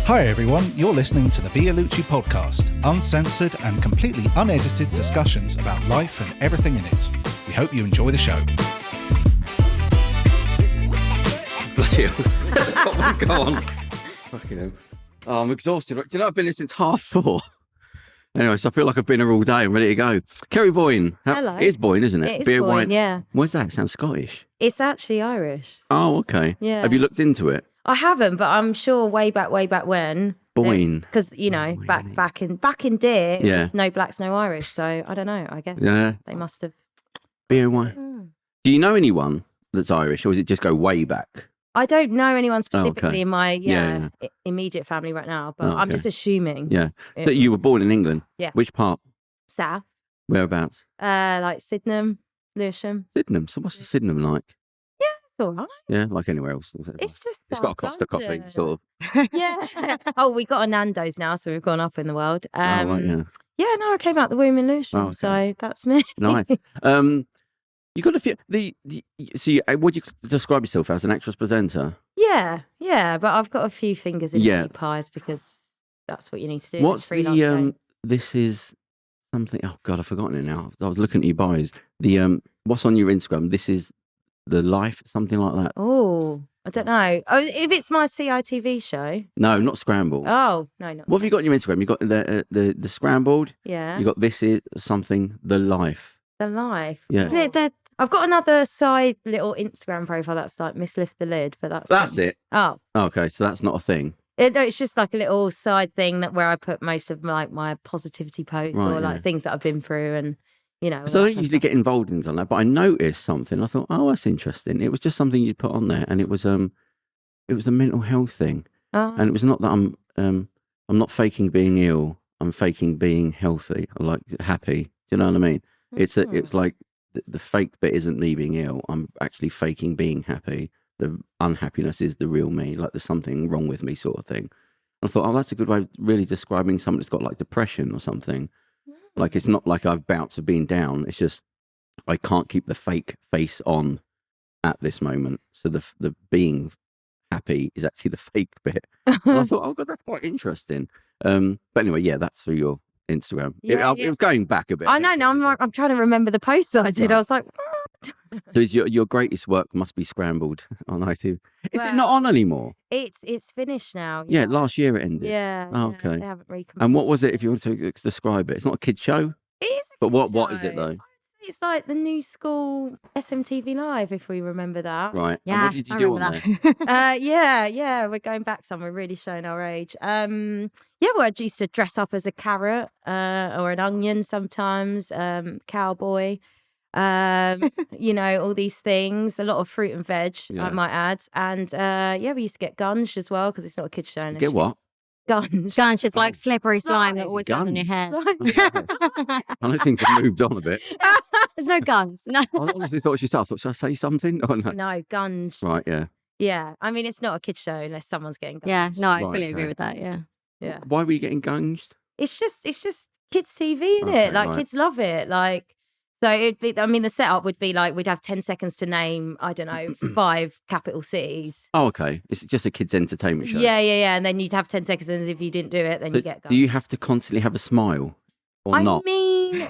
Hi everyone, you're listening to the Vialucci podcast, uncensored and completely unedited discussions about life and everything in it. We hope you enjoy the show. Bloody hell. Go on. Fucking hell. Oh, I'm exhausted. Do you know I've been here since 4:30? Anyway, so I feel like I've been here all day. I'm ready to go. Kerry Boyne. Hello. It is Boyne, isn't it? It is Beer, Boyne, wine. yeah. What's that? It sounds Scottish. It's actually Irish. Oh, okay. Yeah. Have you looked into it? I haven't, but I'm sure way back when. Boyne. Because, you know, back in day, it Yeah. was no blacks, no Irish. So I don't know, I guess. Yeah. They must have. Beer, wine. Do you know anyone that's Irish, or does it just go way back? I don't know anyone specifically okay. in my Yeah. immediate family right now, but Oh, I'm okay. just assuming. Yeah. So you were born in England? Yeah. Which part? South. Whereabouts? Like Sydenham, Lewisham. Sydenham. So what's the Sydenham like? It's all right. Yeah, like anywhere else. It's just It's got a South Costa coffee, London. sort of. Yeah. Oh, we got a Nando's now, so we've gone up in the world. Oh, right, yeah. Yeah, no, I came out the womb in Lewisham, Oh, okay. so that's me. Nice. You got a few. Would you describe yourself as an actress presenter? Yeah, but I've got a few fingers in Yeah. the pies because that's what you need to do. What's It's freelance going. This is something. Oh God, I've forgotten it now. I was looking at your bios. What's on your Instagram? This is the life, something like that. Oh, I don't know. Oh, if it's my CITV show. No, not Scrambled. Oh, no, not. What have you got on your Instagram? You got the Scrambled. Yeah. You got this is something the life. The life. Yeah. Isn't it the? I've got another side little Instagram profile that's like Miss Lift the Lid, but that's it. Oh. Okay, so that's not a thing. No, it's just like a little side thing where I put most of my positivity posts Right, or like yeah. things that I've been through and, you know. So I all don't that usually kind get involved in something like that, but I noticed something. I thought, oh, that's interesting. It was just something you'd put on there, and it was a mental health thing, of stuff. and it was not that I'm not faking being ill. I'm faking being healthy, or like happy. Do you know what I mean? It's like the fake bit isn't me being ill. I'm actually faking being happy. The unhappiness is the real me. Like there's something wrong with me, sort of thing. I thought, oh, that's a good way of really describing someone that's got like depression or something. Like it's not like I've bouts of being down. It's just I can't keep the fake face on at this moment. So the being happy is actually the fake bit. And I thought, oh God, that's quite interesting. But anyway, yeah, that's through your Instagram. Yeah, It was going back a bit. I know. Now I'm trying to remember the post that I did. Right. I was like, So is your greatest work must be Scrambled on ITV. Is it Well, not on anymore? it's finished now. Yeah, last year it ended. Yeah. Oh, yeah, okay. They haven't And what was it, if you want to describe it? It's not a kid's show, It is. but what is it though? It's like the new school SMTV Live, if we remember that. Right. And Yeah, what did you I do on remember there? Yeah, we're going back some. We're really showing our age. Yeah, well, I used to dress up as a carrot or an onion sometimes, cowboy, you know, all these things. A lot of fruit and veg, Yeah. I might add. And yeah, we used to get gunge as well because it's not a kid's show. unless Get you- what? Gunge. Gunge is like slippery slime that Slime. always goes on your head. I know things have moved on a bit. There's no guns. No. I honestly thought she started. Should I say something? Oh, no. No, gunge. Right, yeah. Yeah, I mean, it's not a kid's show unless someone's getting gunge. Yeah, no, I Right, fully okay. agree with that. Yeah. Yeah. Why were you getting gunged? It's just kids' TV, isn't Okay, it? Like right. kids love it. Like, so it'd be. I mean, the setup would be like we'd have 10 seconds to name, I don't know, 5 capital cities. Oh, okay. It's just a kids' entertainment show. Yeah, and then you'd have 10 seconds, and if you didn't do it, then So you get. do you have to constantly have a smile or I not? mean,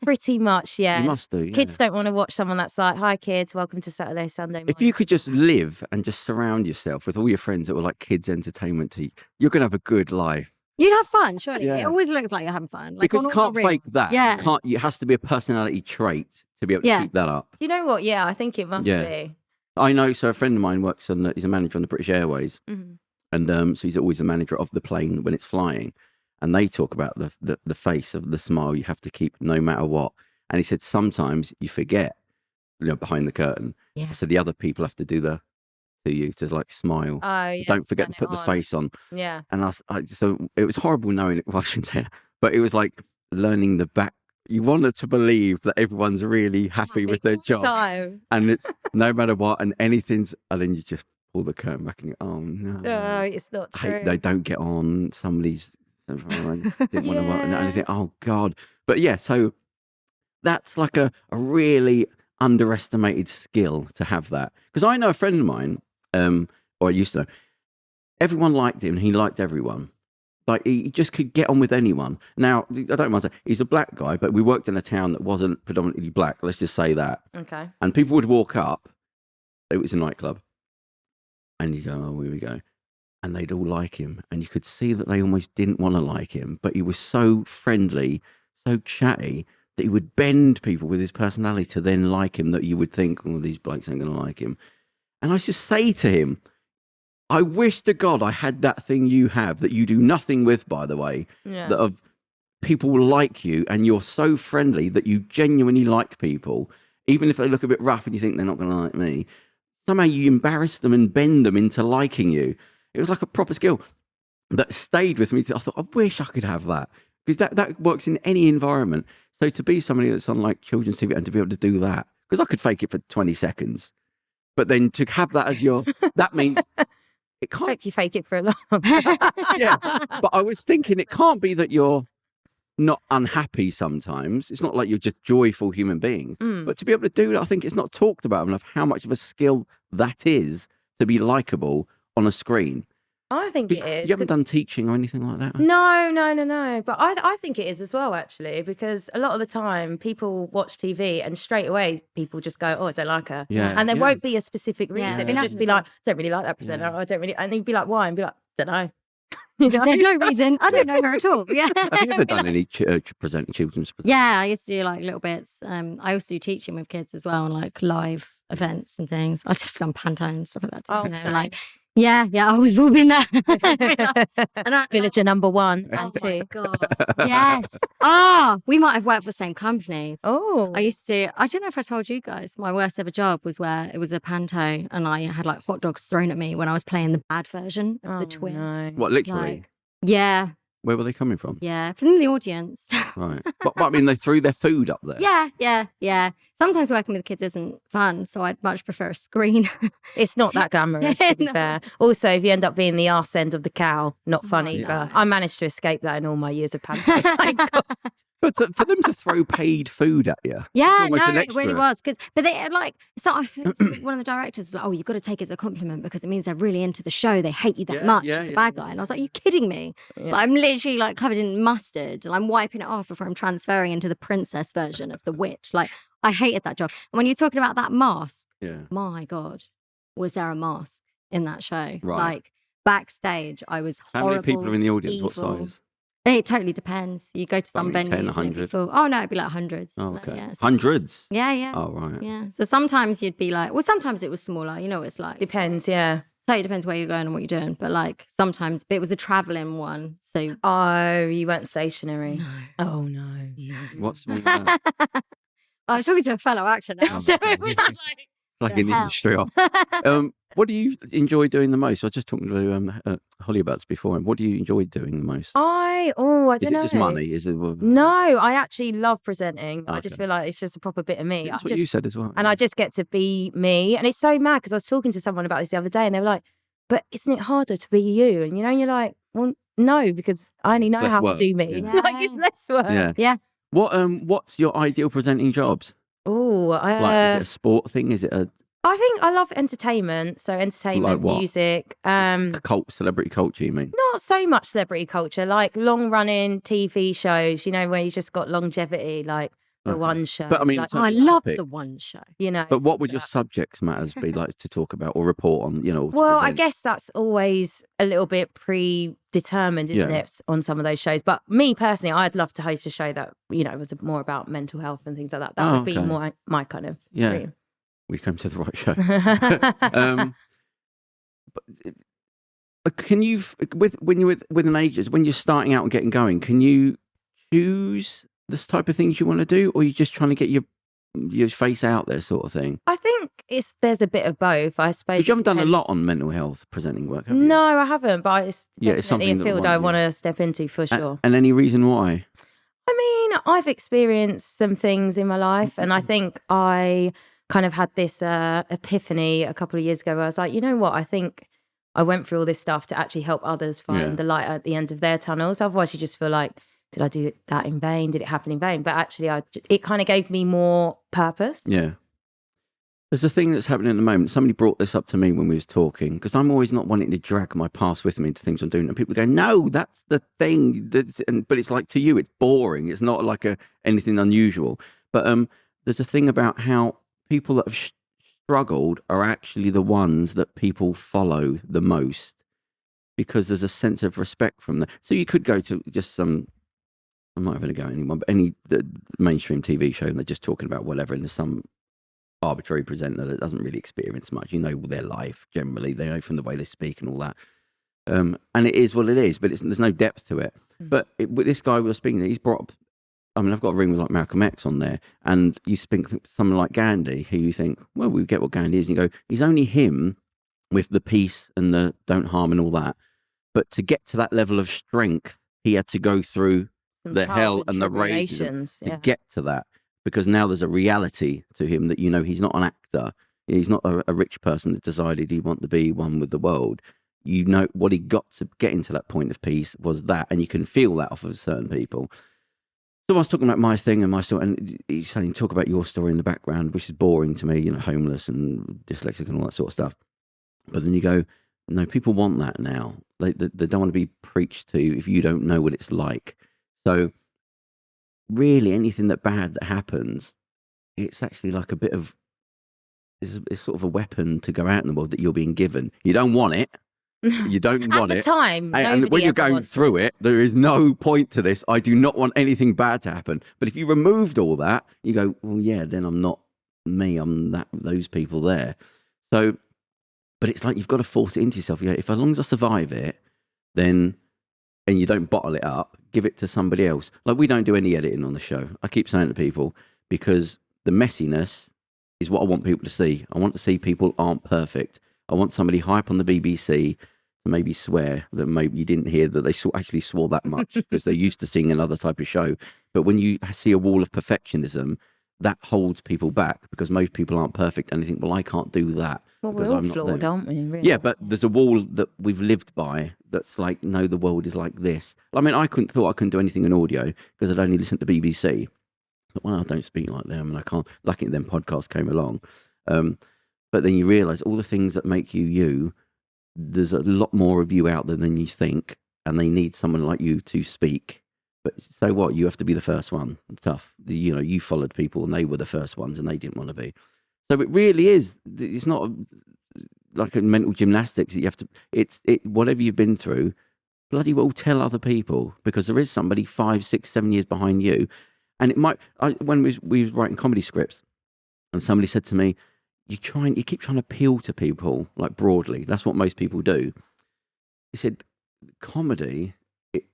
pretty much, yeah. You must do. Yeah. Kids don't want to watch someone that's like, "Hi, kids, welcome to Saturday, Sunday." If you could just live and just surround yourself with all your friends that were like kids' entertainment to you, you're going to have a good life. You'd have fun, surely. Yeah. It always looks like you're having fun. Like Because on you all can't the fake reels. that. Yeah. You can't, it has to be a personality trait to be able to Yeah. keep that up. you know what? Yeah, I think it must Yeah. be. I know, so a friend of mine works on, he's a manager on the British Airways. Mhm. And so he's always a manager of the plane when it's flying. And they talk about the face of the smile you have to keep no matter what. And he said, sometimes you forget, behind the curtain. Yeah. So the other people have to do to you to like smile. Oh, yeah. Don't forget to turn put it the on. face on. Yeah. And so it was horrible knowing it. Well, I shouldn't say that, but it was like learning the back. You wanted to believe that everyone's really happy with their job. Time. And it's no matter what, and anything's, and then you just pull the curtain back and you go, oh no. No, it's not I true. hate they don't get on. Somebody's didn't want to work and Yeah. anything. Oh God. But yeah, so that's like a really underestimated skill to have that. Because I know a friend of mine, or I used to know, everyone liked him. He liked everyone. Like, he just could get on with anyone. Now, I don't mind saying, he's a black guy, but we worked in a town that wasn't predominantly black. Let's just say that. Okay. And people would walk up. It was a nightclub. And you go, oh, here we go. And they'd all like him. And you could see that they almost didn't want to like him. But he was so friendly, so chatty, that he would bend people with his personality to then like him, that you would think, oh, these blokes ain't going to like him. And I just say to him, I wish to God I had that thing you have, that you do nothing with, by the way, Yeah. that of people like you and you're so friendly that you genuinely like people, even if they look a bit rough and you think they're not going to like me. Somehow you embarrass them and bend them into liking you. It was like a proper skill that stayed with me. I thought, I wish I could have that, because that works in any environment. So to be somebody that's on like children's TV and to be able to do that, because I could fake it for 20 seconds, but then to have that as your, that means it can't. Hope you fake it for a long. Yeah, but I was thinking it can't be that you're not unhappy sometimes. It's not like you're just joyful human beings. But to be able to do that, I think it's not talked about enough how much of a skill that is to be likable on a screen. I think it is. You haven't done teaching or anything like that? No. But I think it is as well, actually, because a lot of the time people watch TV and straight away people just go, oh, I don't like her. Yeah, And there yeah. won't be a specific reason. Yeah. It'll just be like, don't really like that presenter. Yeah. I don't really. And you'd be like, why? And be like, don't know. You know? There's no reason. I don't know her at all. Yeah. Have you ever done any presenting children's? Yeah, I used to do like little bits. I also do teaching with kids as well, and like live events and things. I've just done Panto and stuff like that. Too, Oh, you know, same. like yeah, we've all been there. And Villager number 1 oh and my 2. gosh, yes. Ah, we might have worked for the same companies. Oh. I used to. I don't know if I told you guys. My worst ever job was where it was a Panto, and I had like hot dogs thrown at me when I was playing the bad version of the twin. No. What, literally? Like, yeah, Where were they coming from? yeah, from the audience. Right. But I mean, they threw their food up there. Yeah. Sometimes working with kids isn't fun, so I'd much prefer a screen. It's not that glamorous, to be No. fair. Also, if you end up being the arse end of the cow, not fun Oh, either. no. I managed to escape that in all my years of panto. Thank God. But for them to throw paid food at you, Yeah, almost no, an it really extra. was. But they like, so I think one of the directors was like, oh, you've got to take it as a compliment because it means they're really into the show. They hate you that Yeah, much yeah, as a yeah, bad guy. And I was like, are you kidding me? Yeah. Like, I'm literally like covered in mustard and I'm wiping it off before I'm transferring into the princess version of the witch. Like, I hated that job. And when you're talking about that mask, Yeah. my God, was there a mask in that show? Right. Like, backstage, I was How horrible. many people are in the audience? What evil. size? It totally depends. You go to some Something 10, venues and it'd be 100. full. Oh no, it'd be like hundreds. Oh, Like, okay. yeah, it's just- Hundreds? Yeah. Oh, right. Yeah. So sometimes you'd be like, well, sometimes it was smaller. You know what it's like. Depends, yeah. Totally depends where you're going and what you're doing. But like sometimes, but it was a traveling one. So Oh, you weren't stationary. no. Oh, no. What's wrong with that? I was talking to a fellow actor now. Oh, So okay. it was like, Like the in the hell. industry. What do you enjoy doing the most? I was just talking to Holly about this before. What do you enjoy doing the most? I Is don't it know. just money? Is it? No, I actually love presenting. I just Okay. feel like it's just a proper bit of me. That's I what just, you said as well. and I just get to be me. And it's so mad because I was talking to someone about this the other day and they were like, but isn't it harder to be you? And and you're like, well, no, because I only know less how work, to do me. yeah. Like it's less work. Yeah. Yeah. What's your ideal presenting jobs? Oh, Like, is it a sport thing? Is it a I think I love entertainment. So entertainment, what? music. celebrity culture? You mean? Not so much celebrity culture, like long running TV shows, where you just got longevity, like the Okay. one show. But I mean, like, oh, I Topic. love the one show. But what would things your like that. subject matters be like to talk about or report on? To Well, I present? guess that's always a little bit predetermined, isn't Yeah. it, on some of those shows? But me personally, I'd love to host a show that was more about mental health and things like that. That Oh, would be okay. more my kind of Yeah. dream. We came to the right show. But can you, when you're with an agent, when you're starting out and getting going, can you choose this type of things you want to do, or are you just trying to get your face out there, sort of thing? I think there's a bit of both, I suppose. Because you haven't done a lot depends. on mental health presenting work, have you? No, I haven't, but it's Yeah, it's definitely something a that field one- I yeah. want to step into for sure. And any reason why? I mean, I've experienced some things in my life, and I think I kind of had this epiphany a couple of years ago where I was like, you know what? I think I went through all this stuff to actually help others find Yeah. the light at the end of their tunnels. Otherwise, you just feel like, did I do that in vain? Did it happen in vain? But actually, it kind of gave me more purpose. Yeah. There's a thing that's happening at the moment. Somebody brought this up to me when we was talking, because I'm always not wanting to drag my past with me into things I'm doing. And people go, no, that's the thing. But it's like, to you, it's boring. It's not like anything unusual. But there's a thing about how people that have struggled are actually the ones that people follow the most, because there's a sense of respect from them. So you could go to just some, I'm not even going to go anyone, but any mainstream TV show, and they're just talking about whatever, and there's some arbitrary presenter that doesn't really experience much. You know their life generally. They know from the way they speak and all that. And it is what it is, but there's no depth to it. But with this guy we were speaking to, he's brought up, I mean, I've got a ring with like Malcolm X on there, and you think someone like Gandhi, who you think, well, we get what Gandhi is, and you go, he's only him with the peace and the don't harm and all that. But to get to that level of strength, he had to go through the hell and the racism to get to that. Because now there's a reality to him that, he's not an actor. He's not a rich person that decided he wanted to be one with the world. What he got to get into that point of peace was that, and you can feel that off of certain people. So I was talking about my thing and my story, and he's saying, talk about your story in the background, which is boring to me, homeless and dyslexic and all that sort of stuff. But then you go, no, people want that now. They don't want to be preached to if you don't know what it's like. So really, anything bad that happens, it's actually like a bit of, it's sort of a weapon to go out in the world that you're being given. You don't want it. You don't want it. At the time, and when you're going through it, there is no point to this. I do not want anything bad to happen. But if you removed all that, you go, well, yeah, then I'm not me. I'm those people there. So, but it's like you've got to force it into yourself. If as long as I survive it, then, and you don't bottle it up, give it to somebody else. Like, we don't do any editing on the show. I keep saying to people, because the messiness is what I want people to see. I want to see people aren't perfect. I want somebody high up on the BBC to maybe swear that maybe you didn't hear that they actually swore that much because they're used to seeing another type of show. But when you see a wall of perfectionism, that holds people back, because most people aren't perfect, and they think, well, I can't do that. Well, because we're all I'm not flawed, them. aren't we? Really? Yeah, but there's a wall that we've lived by that's like, no, the world is like this. I mean, I thought I couldn't do anything in audio because I'd only listened to BBC. But, well, I don't speak like them, and I can't. Lucky then podcasts came along. But then you realise all the things that make you, there's a lot more of you out there than you think, and they need someone like you to speak. But so what? You have to be the first one. Tough. You followed people, and they were the first ones, and they didn't want to be. So it really is. It's not like a mental gymnastics that you have to. It's whatever you've been through. Bloody well, tell other people, because there is somebody 5, 6, 7 years behind you, and it might. When we was writing comedy scripts, and somebody said to me, "You keep trying to appeal to people like broadly. That's what most people do." He said, "Comedy,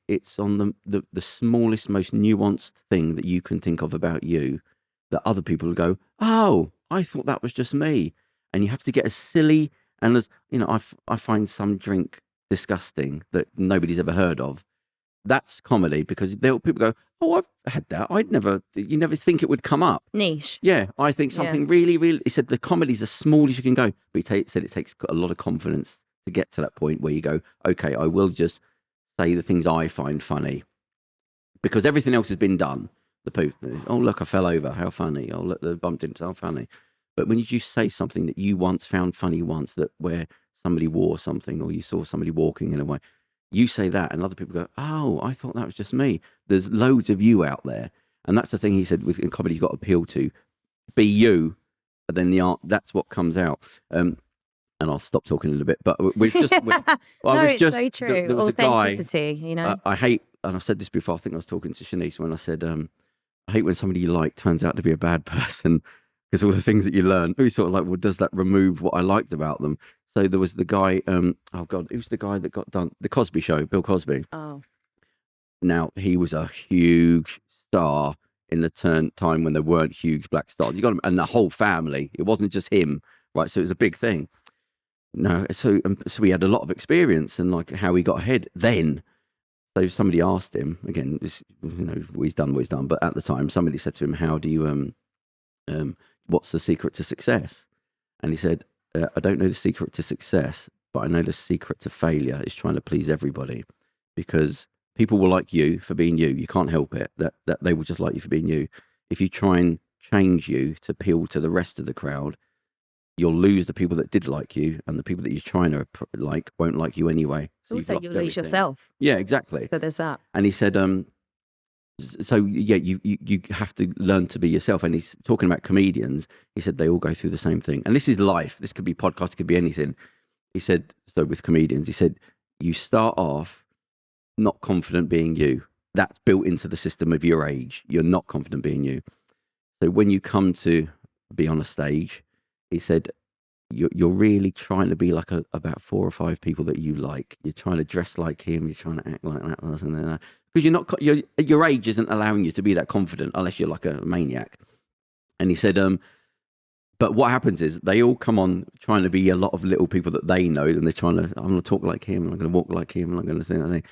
it's on the smallest, most nuanced thing that you can think of about you, that other people will go, oh, I thought that was just me." And you have to get as silly, and as I find some drink disgusting that nobody's ever heard of. That's comedy, because people go, oh, I've had that. You never think it would come up. Niche. Yeah, I think something really, really. He said the comedy's as small as you can go, but he said it takes a lot of confidence to get to that point where you go, okay, I will just say the things I find funny, because everything else has been done. The poop. Oh, look, I fell over. How funny. Oh, look, the bumped into. How funny. But when you say something that you once found funny where somebody wore something, or you saw somebody walking in a way, you say that, and other people go, oh, I thought that was just me. There's loads of you out there. And that's the thing he said, in comedy, you've got to appeal to. Be you, and then the art, that's what comes out. And I'll stop talking in a bit, but we've just... it's so true. There was Authenticity, a guy, I hate, and I've said this before, I think I was talking to Shanice when I said, I hate when somebody you like turns out to be a bad person, because all the things that you learn, we sort of like, well, does that remove what I liked about them? So there was the guy, oh God, who's the guy that got done? The Cosby Show, Bill Cosby. Oh. Now, he was a huge star in the time when there weren't huge black stars. You got him, and the whole family. It wasn't just him, right? So it was a big thing. No, so he had a lot of experience, and like how he got ahead then. So somebody asked him, again, he's done what he's done, but at the time somebody said to him, how do you, what's the secret to success? And he said, I don't know the secret to success, but I know the secret to failure is trying to please everybody, because people will like you for being you. You can't help it. That they will just like you for being you. If you try and change you to appeal to the rest of the crowd, you'll lose the people that did like you, and the people that you're trying to like won't like you anyway. So Also, you've you'll lost lose everything. yourself. Yeah, exactly. So there's that. And he said, so yeah, you have to learn to be yourself. And he's talking about comedians. He said they all go through the same thing. And this is life. This could be podcast, it could be anything. He said, so with comedians, he said, you start off not confident being you. That's built into the system of your age. You're not confident being you. So when you come to be on a stage, he said, you're really trying to be like about 4 or 5 people that you like. You're trying to dress like him. You're trying to act like that person. Because you're not, your age isn't allowing you to be that confident unless you're like a maniac. And he said, but what happens is they all come on trying to be a lot of little people that they know, and they're trying to, I'm going to talk like him, I'm going to walk like him, and I'm going to say that thing.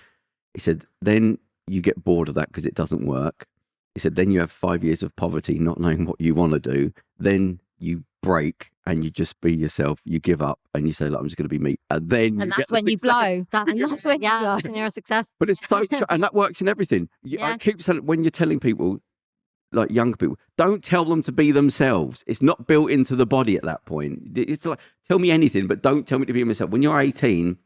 He said, then you get bored of that because it doesn't work. He said, then you have 5 years of poverty, not knowing what you want to do. Then you break and you just be yourself. You give up and you say, look, I'm just going to be me. And then That's when you blow. That's when you blow. And you're a success. But it's so, and that works in everything. I keep saying, when you're telling people, like young people, don't tell them to be themselves. It's not built into the body at that point. It's like, tell me anything, but don't tell me to be myself. When you're 18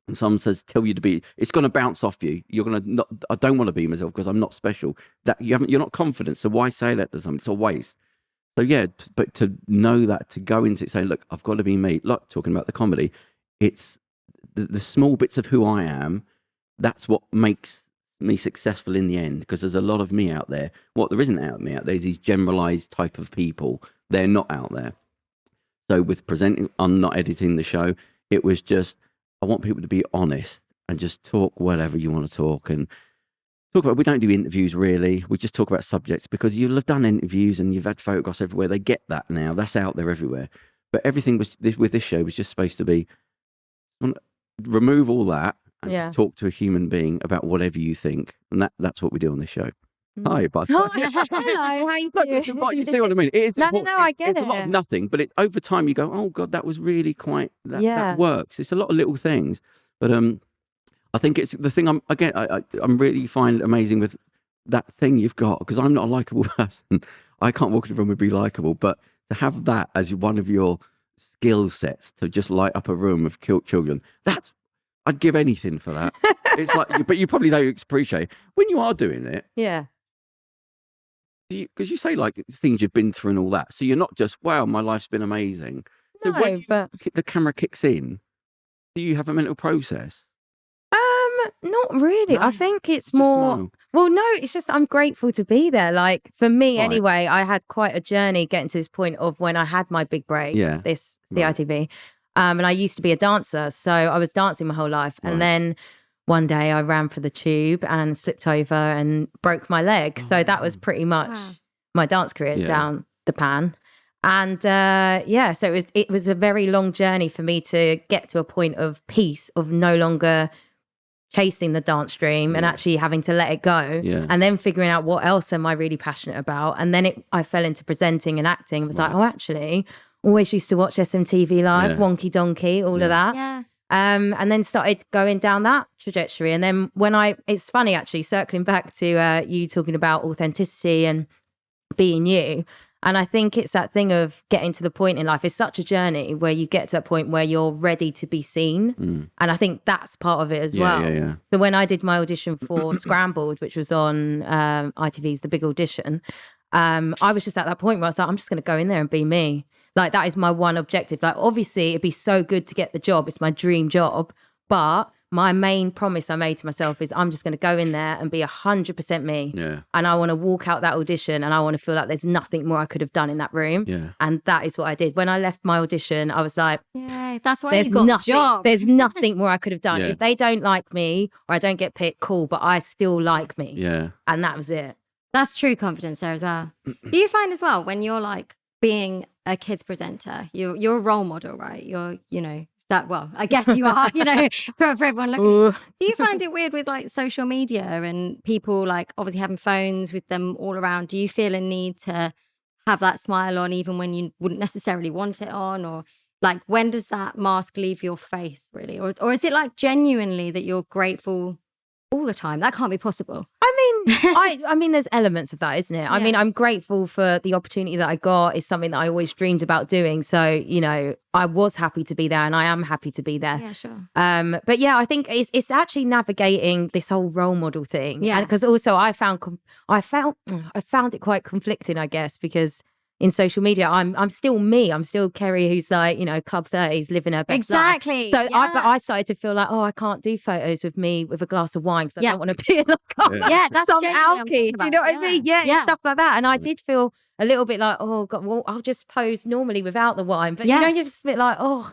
and someone says, tell you to be, it's going to bounce off you. You're going to not, I don't want to be myself because I'm not special. That you're not confident. So why say that to someone? It's a waste. So yeah, but to know that, to go into it, saying, look, I've got to be me. Like talking about the comedy, it's the small bits of who I am. That's what makes me successful in the end, because there's a lot of me out there. What there isn't out there, there's these generalized type of people. They're not out there. So with presenting, I'm not editing the show. It was just, I want people to be honest and just talk whatever you want to talk, and talk about, we don't do interviews really. We just talk about subjects, because you'll have done interviews and you've had photographs everywhere. They get that now. That's out there everywhere. But everything was with this show was just supposed to be, remove all that and just talk to a human being about whatever you think. And that's what we do on this show. Hi, bud. Hello, how you doing? You see what I mean? It is No, I get it's it. a lot of nothing, but over time you go, oh God, that was really quite, that works. It's a lot of little things. But I think it's the thing I'm really find amazing with that thing you've got, because I'm not a likable person. I can't walk in the room and be likable, but to have that as one of your skill sets, to just light up a room of killed children, I'd give anything for that. It's like, but you probably don't appreciate when you are doing it. Yeah. Because you say like things you've been through and all that. So you're not just, wow, my life's been amazing. So when the camera kicks in, do you have a mental process? Not really. No, I think it's just more. smile. Well, no, it's just I'm grateful to be there. Like for me, anyway, I had quite a journey getting to this point of when I had my big break. Yeah. This CITV, and I used to be a dancer, so I was dancing my whole life, and then one day I ran for the tube and slipped over and broke my leg. So that was pretty much my dance career down the pan. And so it was a very long journey for me to get to a point of peace, of no longer chasing the dance dream and actually having to let it go, and then figuring out what else am I really passionate about. And then I fell into presenting and acting. It was like, oh, actually, always used to watch SMTV Live, Wonky Donkey, all of that. Yeah. And then started going down that trajectory. And then it's funny actually, circling back to you talking about authenticity and being you. And I think it's that thing of getting to the point in life. It's such a journey where you get to that point where you're ready to be seen. And I think that's part of it as well. Yeah. So when I did my audition for Scrambled, which was on ITV's The Big Audition, I was just at that point where I was like, I'm just going to go in there and be me. Like, that is my one objective. Like, obviously, it'd be so good to get the job. It's my dream job. But my main promise I made to myself is I'm just going to go in there and be 100% me. Yeah. And I want to walk out that audition and I want to feel like there's nothing more I could have done in that room. Yeah. And that is what I did. When I left my audition, I was like, yeah, that's why there's you got nothing, the job. there's nothing more I could have done. Yeah. If they don't like me or I don't get picked, cool, but I still like me. Yeah. And that was it. That's true confidence there as well. Do you find as well when you're like being a kids presenter, you're a role model, right? I guess you are, for everyone looking. Do you find it weird with like social media and people like obviously having phones with them all around? Do you feel a need to have that smile on even when you wouldn't necessarily want it on? Or like, when does that mask leave your face really? Or is it like genuinely that you're grateful all the time. That can't be possible. I mean, there's elements of that, isn't it? I mean, I'm grateful for the opportunity that I got. It's something that I always dreamed about doing. So, you know, I was happy to be there, and I am happy to be there. Yeah, sure. But yeah, I think it's actually navigating this whole role model thing. Yeah. Because also I found it quite conflicting, I guess, because in social media, I'm still me. I'm still Kerry, who's like, you know, club 30s, living her best life. Exactly. So yeah. I started to feel like, oh, I can't do photos with me with a glass of wine because I don't want to be like, yeah, that's some genuinely what I'm alky. talking Do you know about. what I mean? Yeah, Yeah. stuff like that. And I did feel a little bit like, oh God, well, I'll just pose normally without the wine. But you know, you're just a bit like, oh,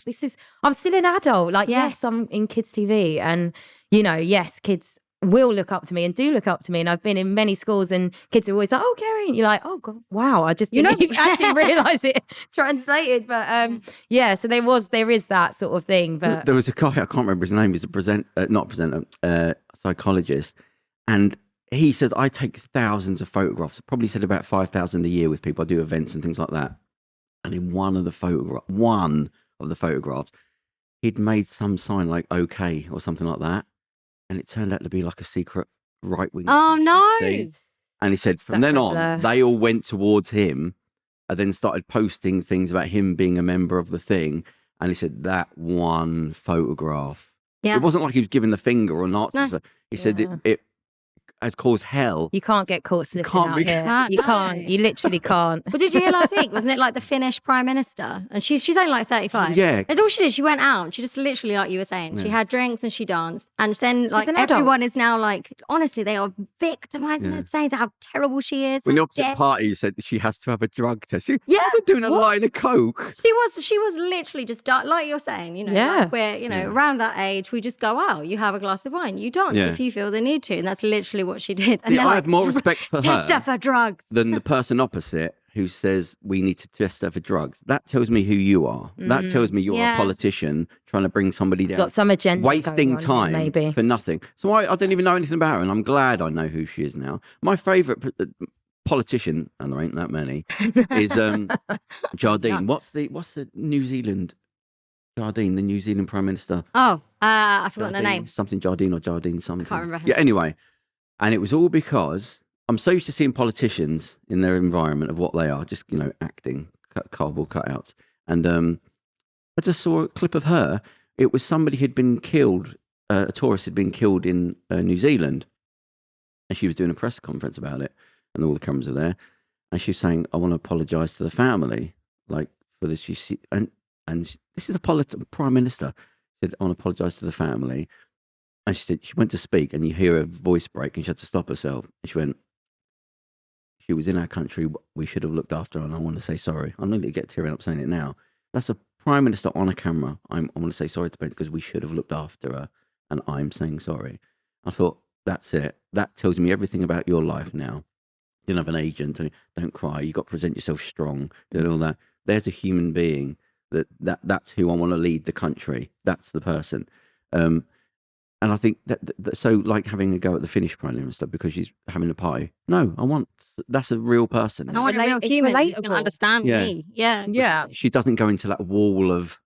I'm still an adult. Like, yes, I'm in kids' TV, and you know, yes, kids will look up to me and do look up to me. And I've been in many schools and kids are always like, oh, Kerry. And you're like, oh, God, wow. I just didn't even actually realise it translated. But yeah, so there is that sort of thing. But there was a guy, I can't remember his name, he's a psychologist. And he said, I take thousands of photographs. I probably said about 5,000 a year with people. I do events and things like that. And in one of the photographs, he'd made some sign like okay or something like that. And it turned out to be like a secret right-wing. Oh, no. thing. And he said from then on, they all went towards him and then started posting things about him being a member of the thing. And he said that one photograph, it wasn't like he was giving the finger or not. No. He said it has caused hell. You can't get caught slipping out here. You can't. You literally can't. Well, did you hear last week? Wasn't it like the Finnish Prime Minister? And she's only like 35. Yeah. And all she did, she went out. She just literally, like you were saying, she had drinks and she danced. And then like everyone is now like, honestly, they are victimising her, saying how terrible she is. When the opposite party said that she has to have a drug test. She wasn't doing a line of coke. She was literally just like you're saying, you know, like we're, you know, around that age, we just go out. You have a glass of wine, you dance if you feel the need to. And that's literally what she did. And I have more respect for test her for drugs than the person opposite who says we need to test her for drugs. That tells me who you are. That tells me you're a politician trying to bring somebody down. Got some agenda, wasting time for nothing. So I don't even know anything about her, and I'm glad I know who she is now. My favourite politician, and there ain't that many, is Jardine. What's the New Zealand Jardine, the New Zealand Prime Minister? Oh, I forgot her name. Something Jardine or Jardine something. I can't remember. Yeah. Anyway. And it was all because I'm so used to seeing politicians in their environment of what they are, just, you know, acting, cardboard cutouts. And I just saw a clip of her. It was somebody who'd been killed, a tourist had been killed in New Zealand. And she was doing a press conference about it. And all the cameras are there. And she was saying, I want to apologise to the family, like, for this. And this is a Prime Minister. She said, I want to apologise to the family. And she said, she went to speak and you hear her voice break and she had to stop herself. And she went, she was in our country. We should have looked after her. And I want to say sorry. I'm going to get tearing up saying it now. That's a Prime Minister on a camera. I want to say sorry to parents because we should have looked after her. And I'm saying sorry. I thought, that's it. That tells me everything about your life now. You don't have an agent. Don't cry. You've got to present yourself strong. Do all that. There's a human being. That's who I want to lead the country. That's the person. And I think that so like having a go at the Finnish Prime Minister because she's having a party. No, that's a real person. I want a real human who's going to understand me. Yeah. She doesn't go into that wall of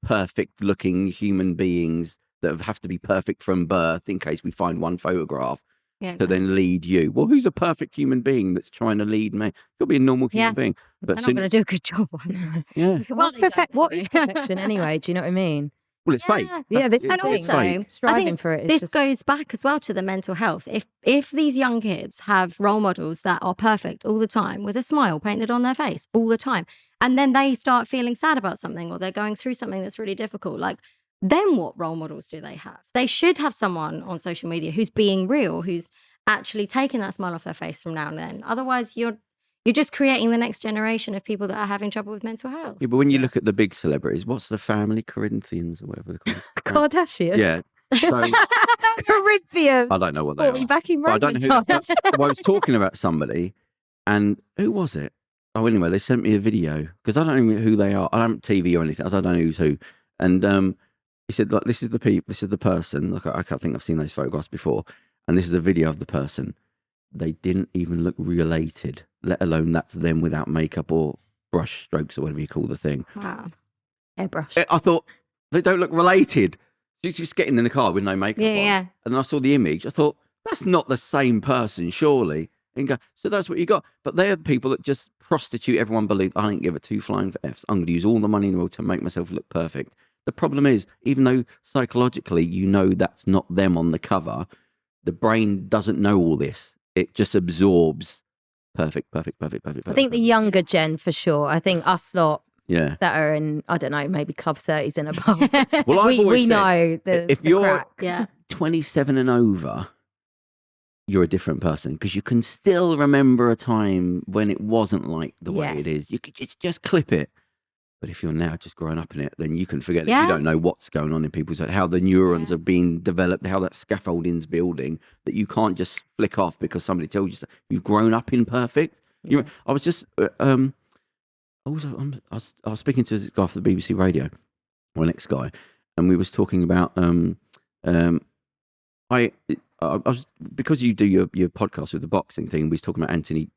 perfect looking human beings that have to be perfect from birth in case we find one photograph to then lead you. Well, who's a perfect human being that's trying to lead me? You'll be a normal human being. But I'm not going to do a good job on it. What is perfection anyway? Do you know what I mean? Well, it's fake. Yeah, this and is also striving for it. This goes back as well to the mental health. If these young kids have role models that are perfect all the time with a smile painted on their face all the time, and then they start feeling sad about something or they're going through something that's really difficult, like then what role models do they have? They should have someone on social media who's being real, who's actually taking that smile off their face from now and then. Otherwise, you're just creating the next generation of people that are having trouble with mental health. Yeah, but when you look at the big celebrities, what's the family? Corinthians or whatever they're called? Kardashians? Yeah. So, Corinthians. I don't know what they are. Back in Roman I don't know who. I was talking about somebody, and who was it? Oh, anyway, they sent me a video because I don't know who they are. I don't have TV or anything, so I don't know who's who. And he said, like, this is the person. Like, I think I've seen those photographs before, and this is a video of the person. They didn't even look related, let alone that's them without makeup or brush strokes or whatever you call the thing. Wow. Airbrush. I thought, they don't look related. She's just getting in the car with no makeup on. Yeah. And then I saw the image. I thought, that's not the same person, surely. And go, so that's what you got. But they're the people that just prostitute everyone. Believe I don't give a two flying for Fs. I'm going to use all the money in the world to make myself look perfect. The problem is, even though psychologically you know that's not them on the cover, the brain doesn't know all this. It just absorbs perfect. I think the younger gen for sure. I think us lot Yeah. that are in, I don't know, maybe club 30s and above. Well, I've always we said, know if the you're crack. Yeah. 27 and over, you're a different person because you can still remember a time when it wasn't like the way it is. You could just clip it. But if you're now just growing up in it, then you can forget it. You don't know what's going on in people's head, how the neurons are being developed, how that scaffolding's building, that you can't just flick off because somebody told you so. You've grown up in perfect. I was just I was speaking to this guy for the BBC Radio, my next guy, and we was talking about I was, because you do your podcast with the boxing thing. We was talking about Anthony.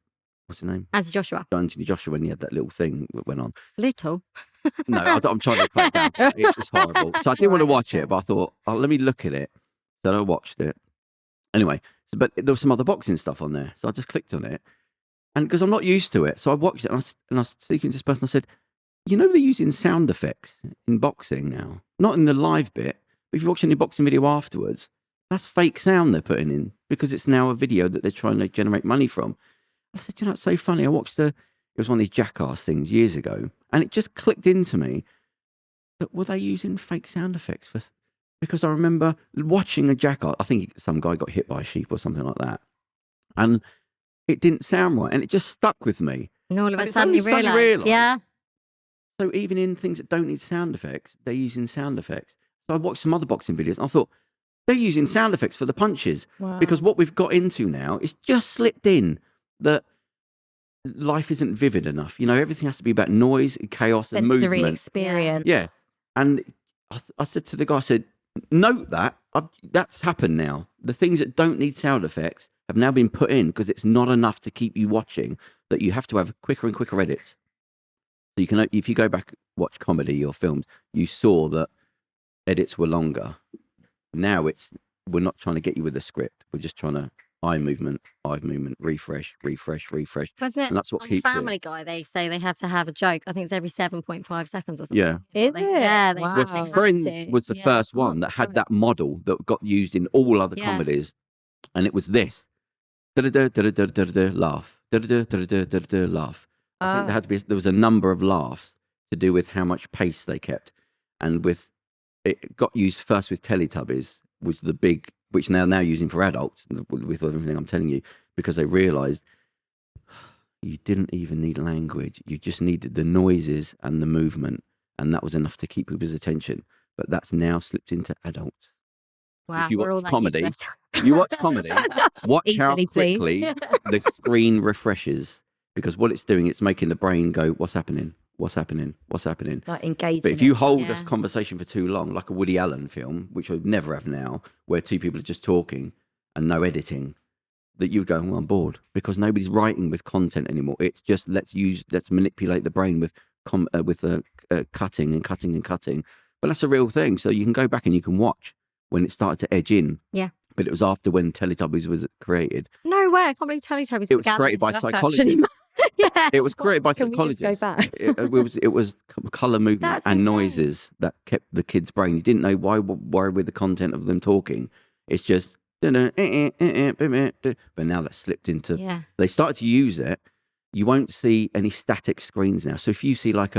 What's his name? As Joshua. Anthony Joshua, when he had that little thing that went on. Little. No, I'm trying to play it down. It was horrible. So I didn't want to watch it, but I thought, let me look at it. So I watched it. Anyway, but there was some other boxing stuff on there. So I just clicked on it. And because I'm not used to it, so I watched it and I was speaking to this person. I said, you know, they're using sound effects in boxing now. Not in the live bit, but if you watch any boxing video afterwards, that's fake sound they're putting in because it's now a video that they're trying to generate money from. I said, you know, it's so funny. I watched it was one of these Jackass things years ago, and it just clicked into me that were they using fake sound effects for? Because I remember watching a Jackass. I think some guy got hit by a sheep or something like that, and it didn't sound right, and it just stuck with me. And all of a it's sudden only you suddenly realise. realised. Yeah. So even in things that don't need sound effects, they're using sound effects. So I watched some other boxing videos, and I thought they're using sound effects for the punches. Wow. Because what we've got into now is just slipped in that life isn't vivid enough. You know, everything has to be about noise, chaos, and Sensory movement. experience. Yeah. And I said to the guy, I said, note that. That's happened now. The things that don't need sound effects have now been put in because it's not enough to keep you watching, that you have to have quicker and quicker edits. So you can, if you go back, watch comedy or films, you saw that edits were longer. Now we're not trying to get you with a script. We're just trying to eye movement, refresh. Wasn't it? And that's what on keeps Family it. Guy, they say they have to have a joke. I think it's every 7.5 seconds or something. Yeah. Is it? Yeah. They Wow. have Well, to. Friends was the Yeah. first one that had that model that got used in all other Yeah. comedies, and it was this: laugh, laugh. I think there was a number of laughs to do with how much pace they kept, and it got used first with Teletubbies, which the big, which now using for adults with everything I'm telling you, because they realised you didn't even need language, you just needed the noises and the movement, and that was enough to keep people's attention. But that's now slipped into adults. Wow, If you we're all watch that comedy, useless. you watch comedy, watch how Easily, please. quickly the screen refreshes, because what it's doing, it's making the brain go, what's happening? What's happening? What's happening? Like engaging. But if you hold Yeah. a conversation for too long, like a Woody Allen film, which I would never have now, where two people are just talking and no editing, that you would go, well, I'm bored, because nobody's writing with content anymore. It's just let's manipulate the brain with cutting and cutting and cutting. But that's a real thing. So you can go back and you can watch when it started to edge in. Yeah. But it was after when Teletubbies was created. No way. I can't believe Teletubbies It was began created by this. psychologists. Yeah. It was created by Can we just psychologists. go back? It was colour movement That's and insane. noises that kept the kid's brain. You didn't know why worry with the content of them talking. It's just, but now that's slipped into. Yeah. They started to use it. You won't see any static screens now. So if you see like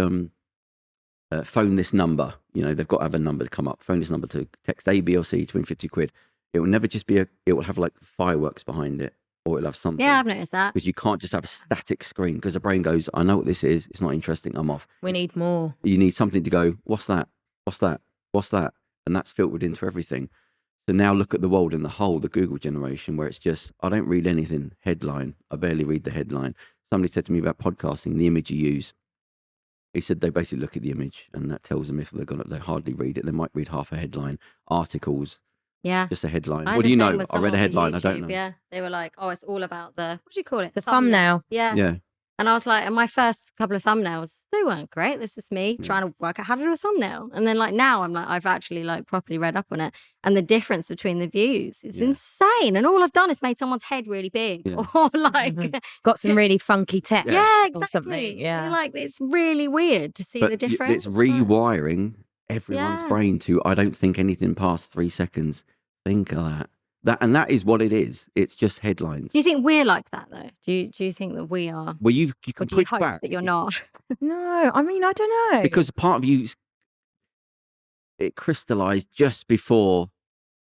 phone this number, you know, they've got to have a number to come up. Phone this number to text A, B, or C to win 50 quid. It will never just be it will have like fireworks behind it, or it'll have something. Yeah, I've noticed that. Because you can't just have a static screen, because the brain goes, I know what this is. It's not interesting. I'm off. We need more. You need something to go, what's that? What's that? What's that? And that's filtered into everything. So now look at the world in the whole, the Google generation, where it's just, I don't read anything. Headline. I barely read the headline. Somebody said to me about podcasting, the image you use. He said they basically look at the image, and that tells them if they hardly read it. They might read half a headline. Articles, Yeah. just a headline. I had What do the you same know? with I read someone a for headline. I don't YouTube, know. Yeah. They were like, oh, it's all about what do you call it? The thumbnail. Yeah. Yeah. And I was like, and my first couple of thumbnails, they weren't great. This was me trying to work out how to do a thumbnail. And then like now I'm like, I've actually like properly read up on it. And the difference between the views is insane. And all I've done is made someone's head really big or like got some really funky text. Yeah, exactly. Or something. Yeah. You're like, it's really weird to see the difference. It's rewiring everyone's brain to, I don't think anything past 3 seconds. Think of that. And that is what it is. It's just headlines. Do you think we're like that though? Do you think that we are? Well, you can do you push hope back that you're not? No, I mean, I don't know. because part of you, it crystallized just before.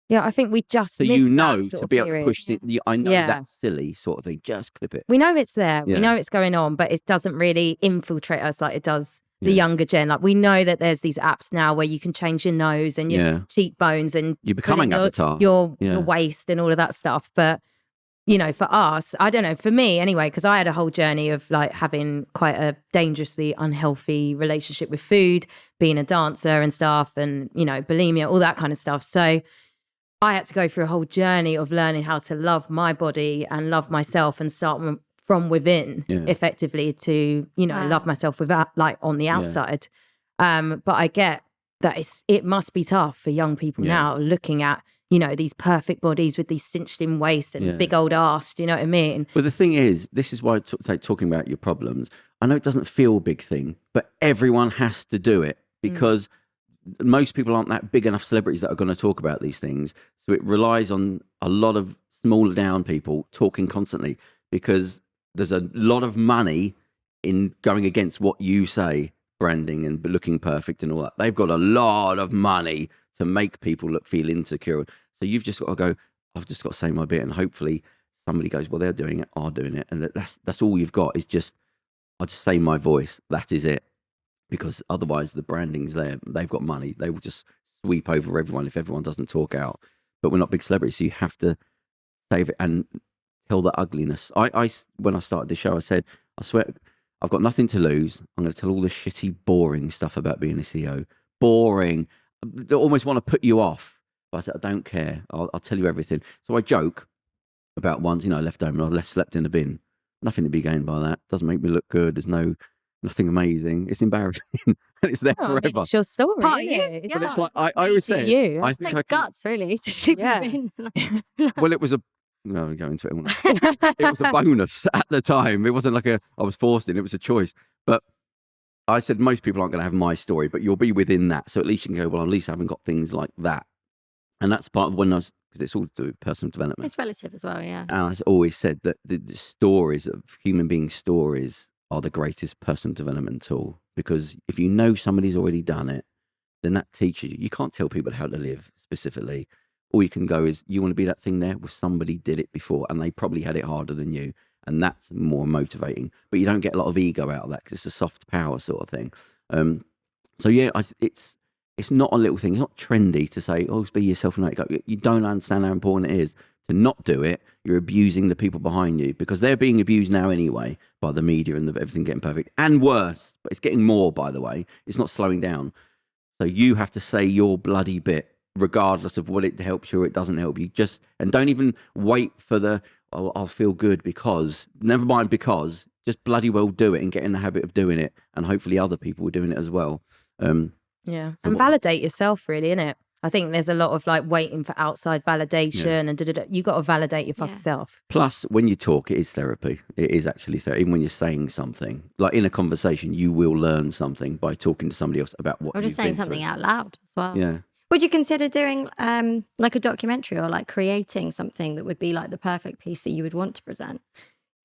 Yeah, I think we just So missed you know that sort to of be able to period. push it. I know that's silly sort of thing. Just clip it. We know it's there. Yeah. We know it's going on, but it doesn't really infiltrate us like it does the younger gen. Like we know that there's these apps now where you can change your nose and your cheekbones and You're becoming avatar. Your waist and all of that stuff. But you know, for us, I don't know, for me anyway, because I had a whole journey of like having quite a dangerously unhealthy relationship with food, being a dancer and stuff, and you know, bulimia, all that kind of stuff. So I had to go through a whole journey of learning how to love my body and love myself and start from within effectively to, you know, love myself without like on the outside. But I get that it must be tough for young people now looking at, you know, these perfect bodies with these cinched in waists and big old arse. Do you know what I mean? But the thing is, this is why talking about your problems, I know it doesn't feel a big thing, but everyone has to do it because most people aren't that big enough celebrities that are going to talk about these things. So it relies on a lot of smaller down people talking constantly because there's a lot of money in going against what you say, branding and looking perfect and all that. They've got a lot of money to make people feel insecure. So you've just got to go, I've just got to say my bit, and hopefully somebody goes, well, they're doing it, I'm doing it. And that's all you've got is just, I'll just say my voice. That is it. Because otherwise the branding's there. They've got money. They will just sweep over everyone if everyone doesn't talk out. But we're not big celebrities, so you have to save it and tell the ugliness. When I started the show, I said, I swear, I've got nothing to lose. I'm going to tell all the shitty, boring stuff about being a CEO. Boring. I almost want to put you off. But I said, I don't care. I'll tell you everything. So I joke about ones, you know, left home and I slept in the bin. Nothing to be gained by that. Doesn't make me look good. There's nothing amazing. It's embarrassing. And it's there forever. I mean, it's your story. Part of you. Isn't it? But it's like, I always say, you. I It think takes guts really to sleep in the bin. well, it was a, no, I'll go into it. Won't I? It was a bonus at the time. It wasn't like I was forced in. It was a choice. But I said, most people aren't going to have my story, but you'll be within that. So at least you can go, well, at least I haven't got things like that. And that's part of when because it's all to do with personal development. It's relative as well, yeah. And I've always said that the stories of human being stories are the greatest personal development tool, because if you know somebody's already done it, then that teaches you. You can't tell people how to live specifically. All you can go is, you want to be that thing there? Well, somebody did it before and they probably had it harder than you. And that's more motivating. But you don't get a lot of ego out of that because it's a soft power sort of thing. So yeah, it's not a little thing. It's not trendy to say, oh, be yourself. And you don't understand how important it is to not do it. You're abusing the people behind you because they're being abused now anyway by the media and everything getting perfect. And worse, but it's getting more, by the way. It's not slowing down. So you have to say your bloody bit, regardless of what it helps you or it doesn't help you. And don't even wait for I'll feel good because, never mind because, just bloody well do it and get in the habit of doing it. And hopefully other people are doing it as well. Yeah. And validate yourself, really, innit? I think there's a lot of like waiting for outside validation and you got to validate your fucking self. Plus, when you talk, it is therapy. It is actually therapy. Even when you're saying something, like in a conversation, you will learn something by talking to somebody else about what or just saying something out loud as well. Yeah. Would you consider doing like a documentary or like creating something that would be like the perfect piece that you would want to present?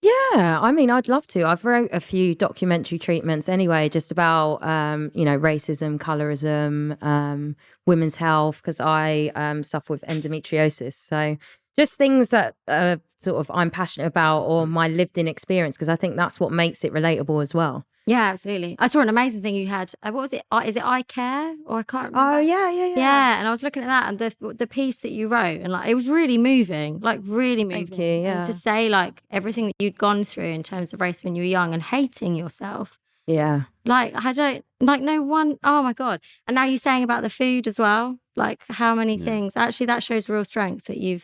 Yeah, I mean, I'd love to. I've wrote a few documentary treatments anyway, just about, racism, colorism, women's health, because I suffer with endometriosis. So just things that I'm passionate about or my lived in experience, because I think that's what makes it relatable as well. Yeah, absolutely. I saw an amazing thing you had. What was it? Is it I Care? Or I can't remember. Oh, yeah. Yeah, and I was looking at that and the piece that you wrote, and like it was really moving, like really moving. Thank you, yeah. And to say like everything that you'd gone through in terms of race when you were young and hating yourself. Yeah. Like I don't, like no one, oh my God. And now you're saying about the food as well, like how many things. Actually, that shows real strength that I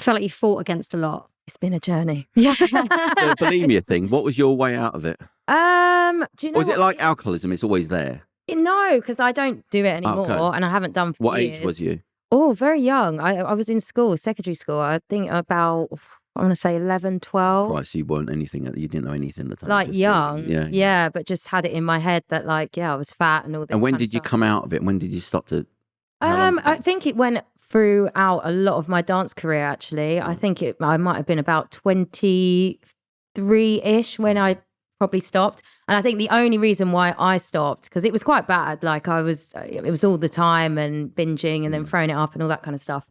feel like you fought against a lot. It's been a journey. Yeah. The bulimia thing. What was your way out of it? Do you know Or is it what? like alcoholism? It's always there. No, because I don't do it anymore, Okay. and I haven't done for What years. age was you? Oh, very young. I was in school, secondary school. I think about, I want to say 11, 12. Right, so you weren't anything. You didn't know anything at the time. Like just young. Yeah. But just had it in my head that like, I was fat and all this. And when kind of did you stuff. come out of it? When did you stop to? how long did I that- think it went throughout a lot of my dance career, actually. I think I might have been about 23-ish when I probably stopped. And I think the only reason why I stopped, because it was quite bad, like it was all the time and binging and then throwing it up and all that kind of stuff.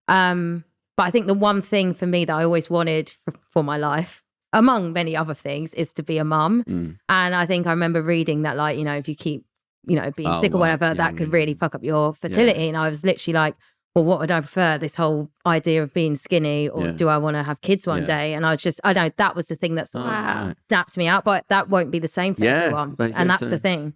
But I think the one thing for me that I always wanted for my life, among many other things, is to be a mum. And I think I remember reading that, like, if you keep, being sick or whatever, that could really fuck up your fertility. And I was literally like, well, what would I prefer? This whole idea of being skinny, or do I want to have kids one day? And I know that was the thing that sort of snapped me out, but that won't be the same for everyone. And that's the thing.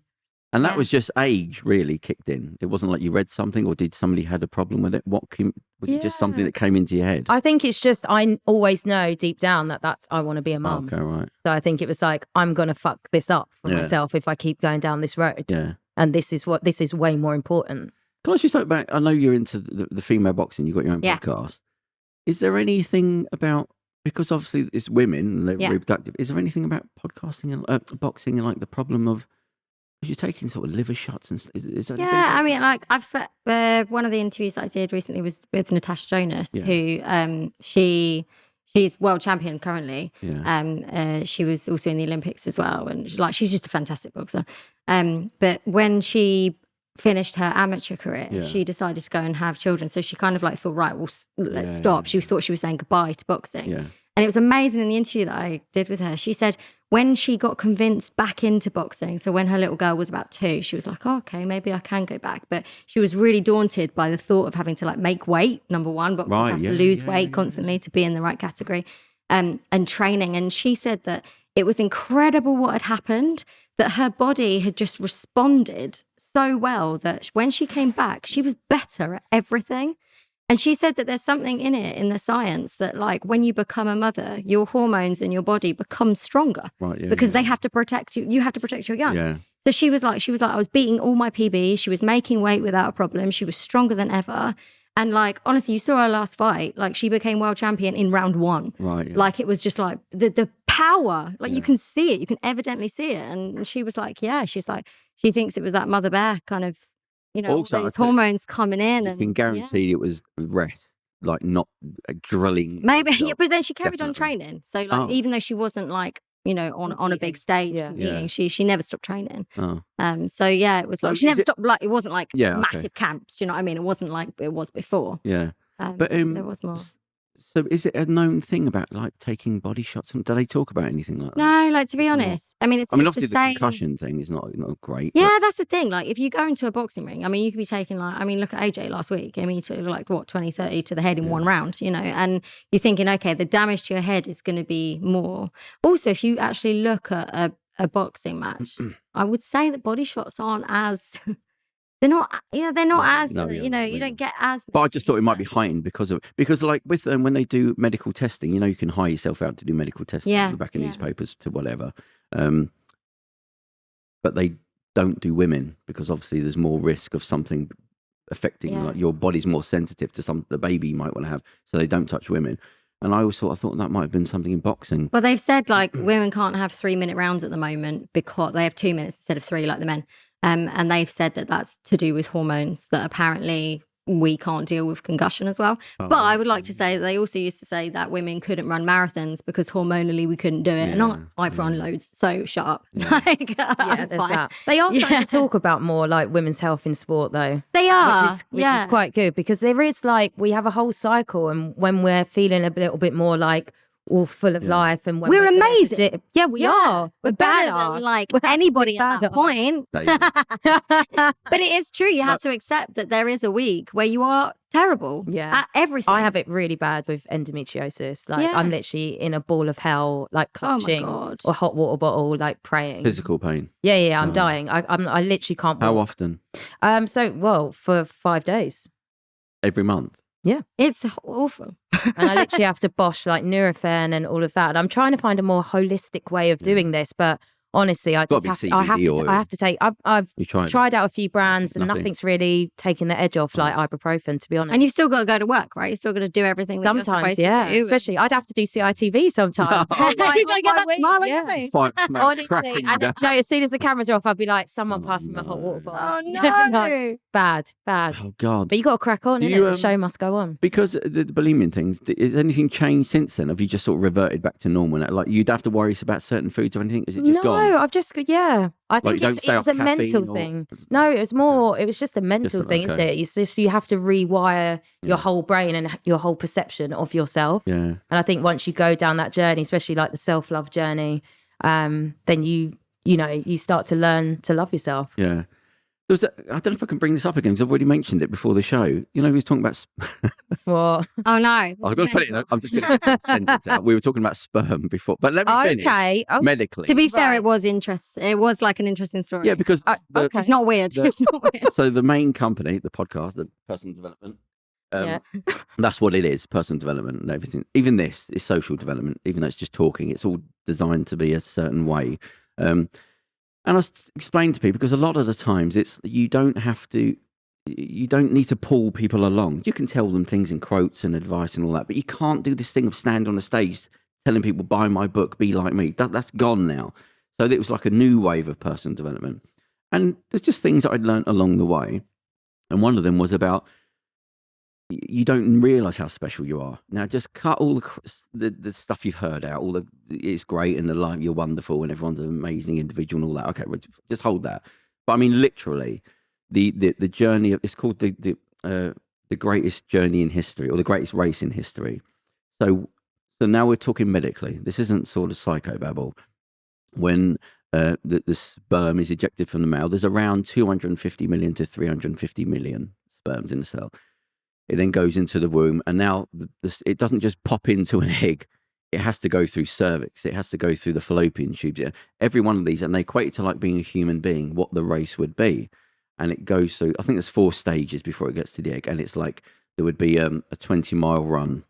And that was just age really kicked in. It wasn't like you read something or did somebody had a problem with it. Was it just something that came into your head? I think it's just, I always know deep down that I want to be a mum. Okay, right. So I think it was like, I'm going to fuck this up for myself if I keep going down this road. Yeah. And this is way more important. Can I just look back? I know you're into the female boxing. You've got your own podcast. Is there anything about, because obviously it's women, they're reproductive. Is there anything about podcasting and boxing and like the problem of, because you're taking sort of liver shots and is there I mean, like I've spent one of the interviews that I did recently was with Natasha Jonas, who she's world champion currently. She was also in the Olympics as well, and she's just a fantastic boxer. But when she finished her amateur career, she decided to go and have children. So she kind of like thought, right, well, let's stop. She thought she was saying goodbye to boxing. And it was amazing in the interview that I did with her. She said when she got convinced back into boxing, so when her little girl was about 2, she was like, oh, okay, maybe I can go back. But she was really daunted by the thought of having to like make weight, number one. Boxers have to lose weight constantly to be in the right category, and training. And she said that it was incredible what had happened, that her body had just responded so well that when she came back, she was better at everything. And she said that there's something in it, in the science, that like when you become a mother, your hormones in your body become stronger because they have to protect you. You have to protect your young. So she was like, I was beating all my PBs. She was making weight without a problem. She was stronger than ever. And like, honestly, you saw her last fight. Like she became world champion in round 1. Like it was just like the power, like you can see it. You can evidently see it. And she was like, she's like, she thinks it was that mother bear kind of, also, all those hormones coming in. You can guarantee it was rest, like not drilling. Maybe, but then she carried on training. So like, even though she wasn't like, on a big stage competing, she never stopped training. So it was like, she never stopped, like, it wasn't like massive camps, do you know what I mean? It wasn't like it was before. But there was more. So is it a known thing about like taking body shots? Do they talk about anything like that? No, like to be honest, I mean, it's obviously the concussion thing is not great. Yeah, that's the thing. Like if you go into a boxing ring, I mean, you could be taking like, I mean, look at AJ last week. I mean, he took like 20, 30 to the head in one round, and you're thinking, okay, the damage to your head is going to be more. Also, if you actually look at a boxing match, I would say that body shots aren't as... They're not as, you don't get as... But I just thought it might be heightened because like with when they do medical testing, you can hire yourself out to do medical testing back in newspapers to whatever. But they don't do women because obviously there's more risk of something affecting, like your body's more sensitive to the baby you might want to have. So they don't touch women. And I thought that might have been something in boxing. Well, they've said like women can't have 3-minute rounds at the moment because they have 2 minutes instead of 3 like the men. And they've said that that's to do with hormones, that apparently we can't deal with concussion as well. But I would like to say that they also used to say that women couldn't run marathons because hormonally we couldn't do it. And I've run loads, so shut up. There's that. They are starting to talk about more like women's health in sport though. They are. Which is quite good because there is like, we have a whole cycle, and when we're feeling a little bit more like, all full of life, and when we're amazing. We are. We're better badass. than like anybody at that point. But it is true. You have to accept that there is a week where you are terrible at everything. I have it really bad with endometriosis. Like I'm literally in a ball of hell, like clutching a hot water bottle, like praying. Physical pain. Yeah. I'm dying. I literally can't. How often? For 5 days. Every month. Yeah, it's awful. and I literally have to bosh like Nurofen and all of that. And I'm trying to find a more holistic way of doing this, but honestly, I just have to take. I've tried out a few brands, and nothing's really taken the edge off like ibuprofen, to be honest. And you've still got to go to work, right? You've still got to do everything. That Sometimes, you're supposed to do. Especially, I'd have to do CITV sometimes. You gotta get that smile on your face. Honestly, and no, as soon as the cameras are off, I'd be like, "Someone pass me my hot water bottle." Oh no! No, bad. Oh God! But you got to crack on. The show must go on. Because the bulimia things. Has anything changed since then? Have you just sort of reverted back to normal? Like you'd have to worry about certain foods or anything? Is it just gone? No, I've just I think it was a mental thing. No, it was just a mental thing, isn't it? It's just you have to rewire your whole brain and your whole perception of yourself. Yeah. And I think once you go down that journey, especially like the self-love journey, then you start to learn to love yourself. Yeah. I don't know if I can bring this up again because I've already mentioned it before the show. You know, we was talking about... What? Oh, no. I've got to put it I'm just going to send it out. We were talking about sperm before, but let me finish. Okay. Medically. To be fair, it was interesting. It was like an interesting story. Yeah, because... It's not weird. It's not weird. So the main company, the podcast, the personal development, that's what it is, personal development and everything. Even this is social development, even though it's just talking. It's all designed to be a certain way. And I explained to people, because a lot of the times you don't need to pull people along. You can tell them things in quotes and advice and all that, but you can't do this thing of stand on a stage telling people, buy my book, be like me. That's gone now. So it was like a new wave of personal development. And there's just things that I'd learned along the way. And one of them was about, you don't realise how special you are. Now, just cut all the stuff you've heard out. It's great and you're wonderful and everyone's an amazing individual and all that. Okay, just hold that. But I mean, literally, the journey of, it's called the greatest journey in history, or the greatest race in history. So now we're talking medically. This isn't sort of psychobabble. When the sperm is ejected from the male, there's around 250 million to 350 million sperms in the cell. It then goes into the womb, and now it doesn't just pop into an egg. It has to go through cervix. It has to go through the fallopian tubes. Every one of these, and they equate it to like being a human being, what the race would be. And it goes through, I think there's 4 stages before it gets to the egg. And it's like there would be a 20-mile run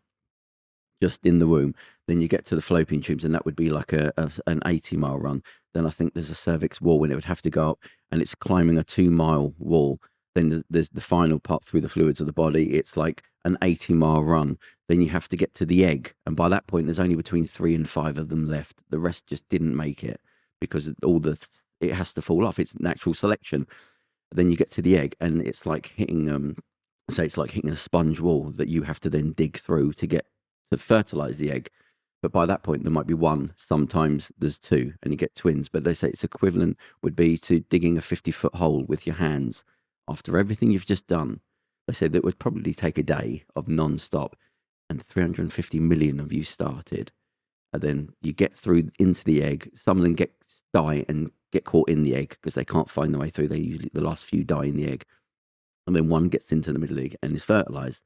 just in the womb. Then you get to the fallopian tubes, and that would be like an 80-mile run. Then I think there's a cervix wall, and it would have to go up, and it's climbing a 2-mile wall. Then there's the final part through the fluids of the body. It's like an 80-mile run. Then you have to get to the egg. And by that point, there's only between 3 and 5 of them left. The rest just didn't make it because it has to fall off. It's natural selection. Then you get to the egg, and it's like hitting, it's like hitting a sponge wall that you have to then dig through to fertilize the egg. But by that point, there might be 1. Sometimes there's 2, and you get twins. But they say it's equivalent would be to digging a 50-foot hole with your hands. After everything you've just done, they said that it would probably take a day of non-stop, and 350 million of you started. And then you get through into the egg. Some of them die and get caught in the egg because they can't find their way through. The last few die in the egg. And then one gets into the middle egg and is fertilized.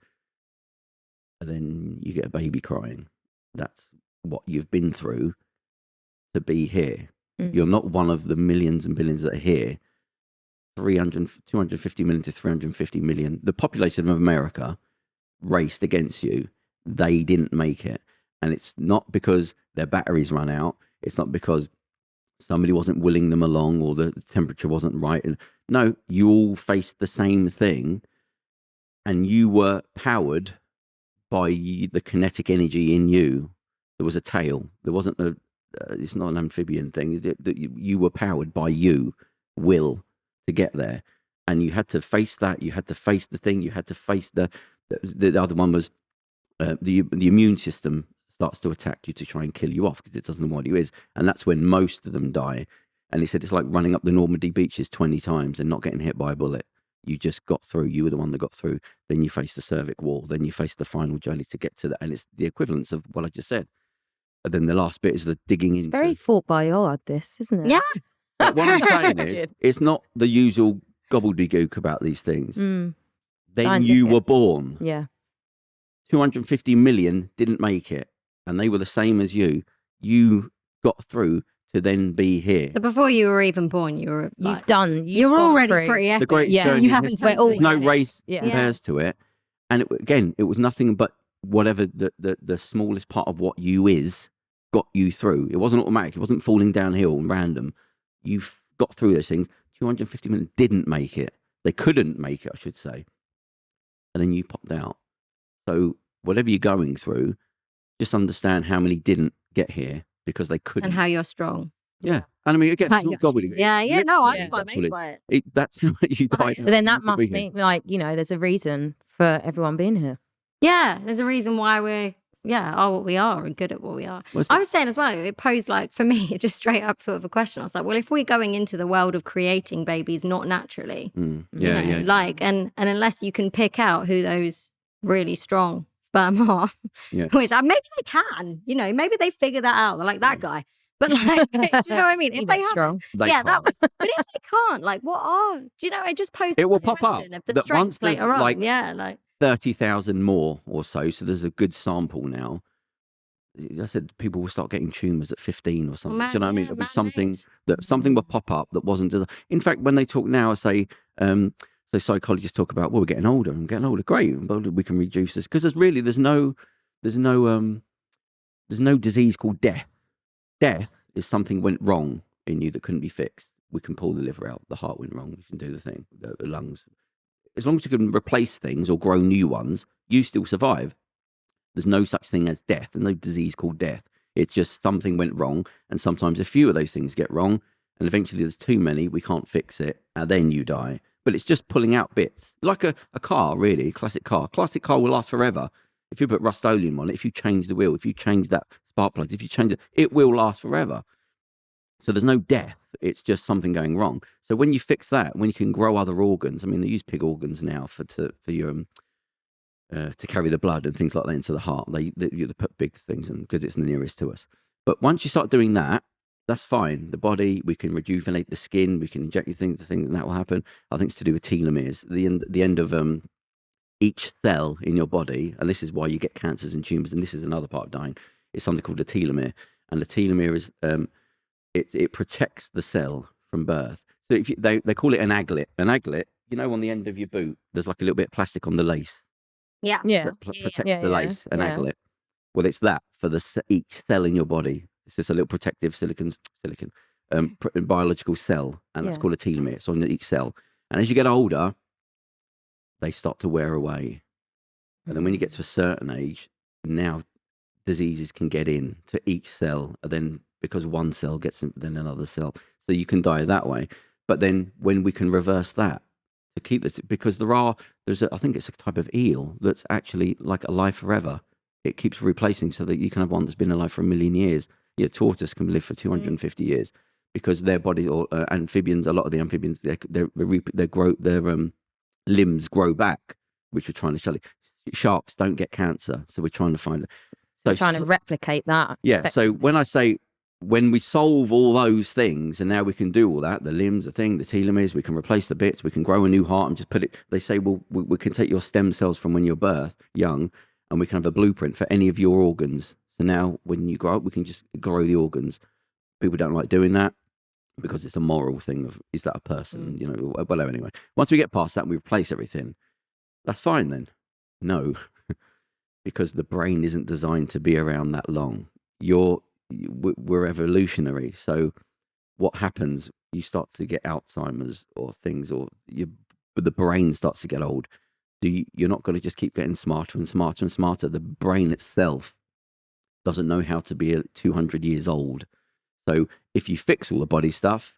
And then you get a baby crying. That's what you've been through to be here. You're not one of the millions and billions that are here. 250 million to 350 million. The population of America raced against you. They didn't make it. And it's not because their batteries ran out. It's not because somebody wasn't willing them along or the temperature wasn't right. No, you all faced the same thing, and you were powered by the kinetic energy in you. There was a tail. There wasn't it's not an amphibian thing. You were powered by will to get there, and you had to face that. You had to face the thing. You had to face the other one was the immune system starts to attack you to try and kill you off because it doesn't know what you is, and that's when most of them die. And he said it's like running up the Normandy beaches 20 times and not getting hit by a bullet. You just got through. You were the one that got through. Then you face the cervix wall. Then you face the final journey to get to that, and it's the equivalence of what I just said. And then the last bit is the digging into. It's very fought by yard, this, isn't it? Yeah. But what I'm saying is, it's not the usual gobbledygook about these things. Then Scientific. You were born. Yeah. 250 million didn't make it, and they were the same as you. You got through to then be here. So before you were even born, you're already pretty epic. The great journey. You haven't. There's no race compares to it, and it was nothing but whatever the smallest part of what you is got you through. It wasn't automatic. It wasn't falling downhill and random. You've got through those things. 250 million didn't make it. They couldn't make it, I should say. And then you popped out. So whatever you're going through, just understand how many didn't get here because they couldn't. And how you're strong. Yeah. And I mean, again, it's not gobbledygook. Yeah. No, I'm Yeah. quite amazed by it. That's how you died. But then that must mean, like, there's a reason for everyone being here. Yeah, there's a reason why we're are what we are and good at what we are. What's I it? was saying as well, it posed like, for me, just straight up sort of a question. I was like, well, if we're going into the world of creating babies not naturally, Yeah. like, and unless you can pick out who those really strong sperm are, which maybe they can, maybe they figure that out. They're like that guy. But like, do you know what I mean? If they strong. but if they can't, like, what are? Do you know? I just posed. It will the pop up question of the that once strengths later there's, on. like, 30,000 more or so. So there's a good sample now. I said people will start getting tumours at 15 or something. Do you know what I mean? It'll be something will pop up that wasn't. In fact, when they talk now, I say, so psychologists talk about, well, we're getting older and getting older. Great, we can reduce this because there's no disease called death. Death is something went wrong in you that couldn't be fixed. We can pull the liver out. The heart went wrong. We can do the thing. The lungs. As long as you can replace things or grow new ones, you still survive. There's no such thing as death. There's no disease called death. It's just something went wrong. And sometimes a few of those things get wrong. And eventually there's too many. We can't fix it. And then you die. But it's just pulling out bits. Like a car, really. A classic car. Classic car will last forever. If you put Rust-Oleum on it, if you change the wheel, if you change that spark plugs, if you change it, it will last forever. So there's no death. It's just something going wrong. So when you fix that, when you can grow other organs, I mean, they use pig organs now to carry the blood and things like that into the heart. They put big things in because it's the nearest to us. But once you start doing that, that's fine. The body, we can rejuvenate the skin, we can inject you things, and that will happen. I think it's to do with telomeres. The end of each cell in your body, and this is why you get cancers and tumours, and this is another part of dying, is something called a telomere. And the telomere is it protects the cell from birth. So if they call it an aglet. An aglet, on the end of your boot, there's like a little bit of plastic on the lace. Yeah. That protects the lace, an aglet. Well, it's that for each cell in your body. It's just a little protective silicon biological cell, and that's called a telomere. It's on each cell. And as you get older, they start to wear away. And then when you get to a certain age, now diseases can get in to each cell, and then because one cell gets in, then another cell. So you can die that way. But then when we can reverse that, to keep this, because I think it's a type of eel that's actually like alive forever. It keeps replacing so that you can have one that's been alive for 1 million years. Tortoise can live for 250 years because their body, or amphibians, a lot of the amphibians, their limbs grow back, which we're trying to study. Sharks don't get cancer, so we're trying to find it. So Trying to replicate that. Yeah. So when I say, when we solve all those things, and now we can do all that, the limbs, the telomeres, we can replace the bits, we can grow a new heart and just put it, they say, well, we can take your stem cells from when you're young, and we can have a blueprint for any of your organs. So now when you grow up, we can just grow the organs. People don't like doing that because it's a moral thing of, is that a person? Well, anyway, once we get past that and we replace everything, that's fine then. No, because the brain isn't designed to be around that long. We're evolutionary. So what happens, you start to get Alzheimer's or things, but the brain starts to get old. You're not going to just keep getting smarter and smarter and smarter. The brain itself doesn't know how to be 200 years old. So if you fix all the body stuff,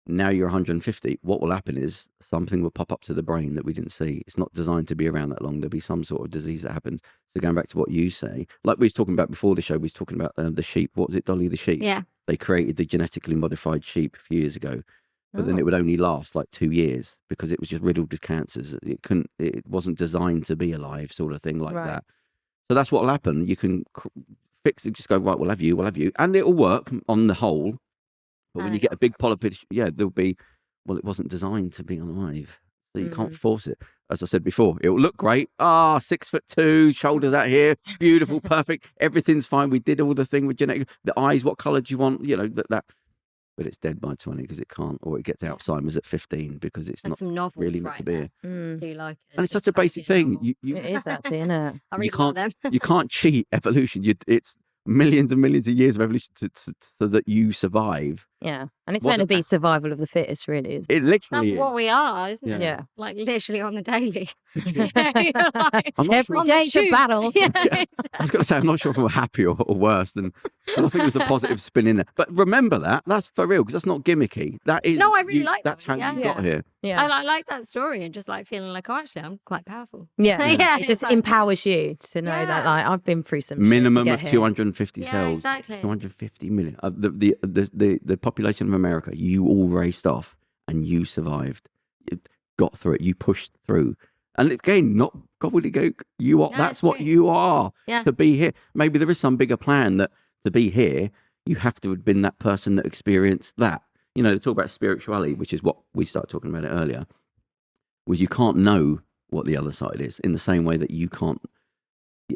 now you're 150. What will happen is something will pop up to the brain that we didn't see. It's not designed to be around that long. There'll be some sort of disease that happens. So going back to what you say, like we was talking about before the show, we was talking about the sheep. What was it, Dolly the sheep? Yeah. They created the genetically modified sheep a few years ago, but then it would only last like 2 years because it was just riddled with cancers. It wasn't designed to be alive, sort of thing like that. So that's what will happen. You can fix it, just go, right, we'll have you, and it'll work on the whole. But when you get a big polyp, there'll be, well, it wasn't designed to be alive. So you can't force it. As I said before, it'll look great. 6'2", shoulders out here, beautiful, perfect. Everything's fine. We did all the thing with genetic. The eyes, what colour do you want? That but it's dead by 20 because it can't, or it gets Alzheimer's at 15 because it's There's not some novels really meant right to be there. here. Do you like it? And it's such a basic thing. You It is actually, isn't it? I you read one of them. can't you can't cheat evolution. It's millions and millions of years of evolution so that you survive. Yeah. And it's Wasn't meant to be that- survival of the fittest, really, isn't it? It literally That's is. what we are, isn't it? Yeah. Like literally on the daily. Yeah. You're like, I'm not Every sure. on the day's a tube. battle. Yeah, I was going to say, I'm not sure if we're happy or worse than. I just think there's a positive spin in there. But remember that's for real because that's not gimmicky. That is. No, I really like that That's how one, you yeah. got here. Yeah. I like that story and just like feeling like, oh, actually, I'm quite powerful. Yeah. Yeah, It it's just like- empowers you to know that, Yeah. like, I've been through some shit to Minimum get of here. 250 Yeah, cells. exactly. 250 million. The population of America, you all raced off and you survived. You got through it. You pushed through. And again, not gobbledygook. You are. No, That's it's what true. you are Yeah. to be here. Maybe there is some bigger plan that to be here, you have to have been that person that experienced that. You know, they talk about spirituality, which is what we started talking about it earlier, was you can't know what the other side is in the same way that you can't.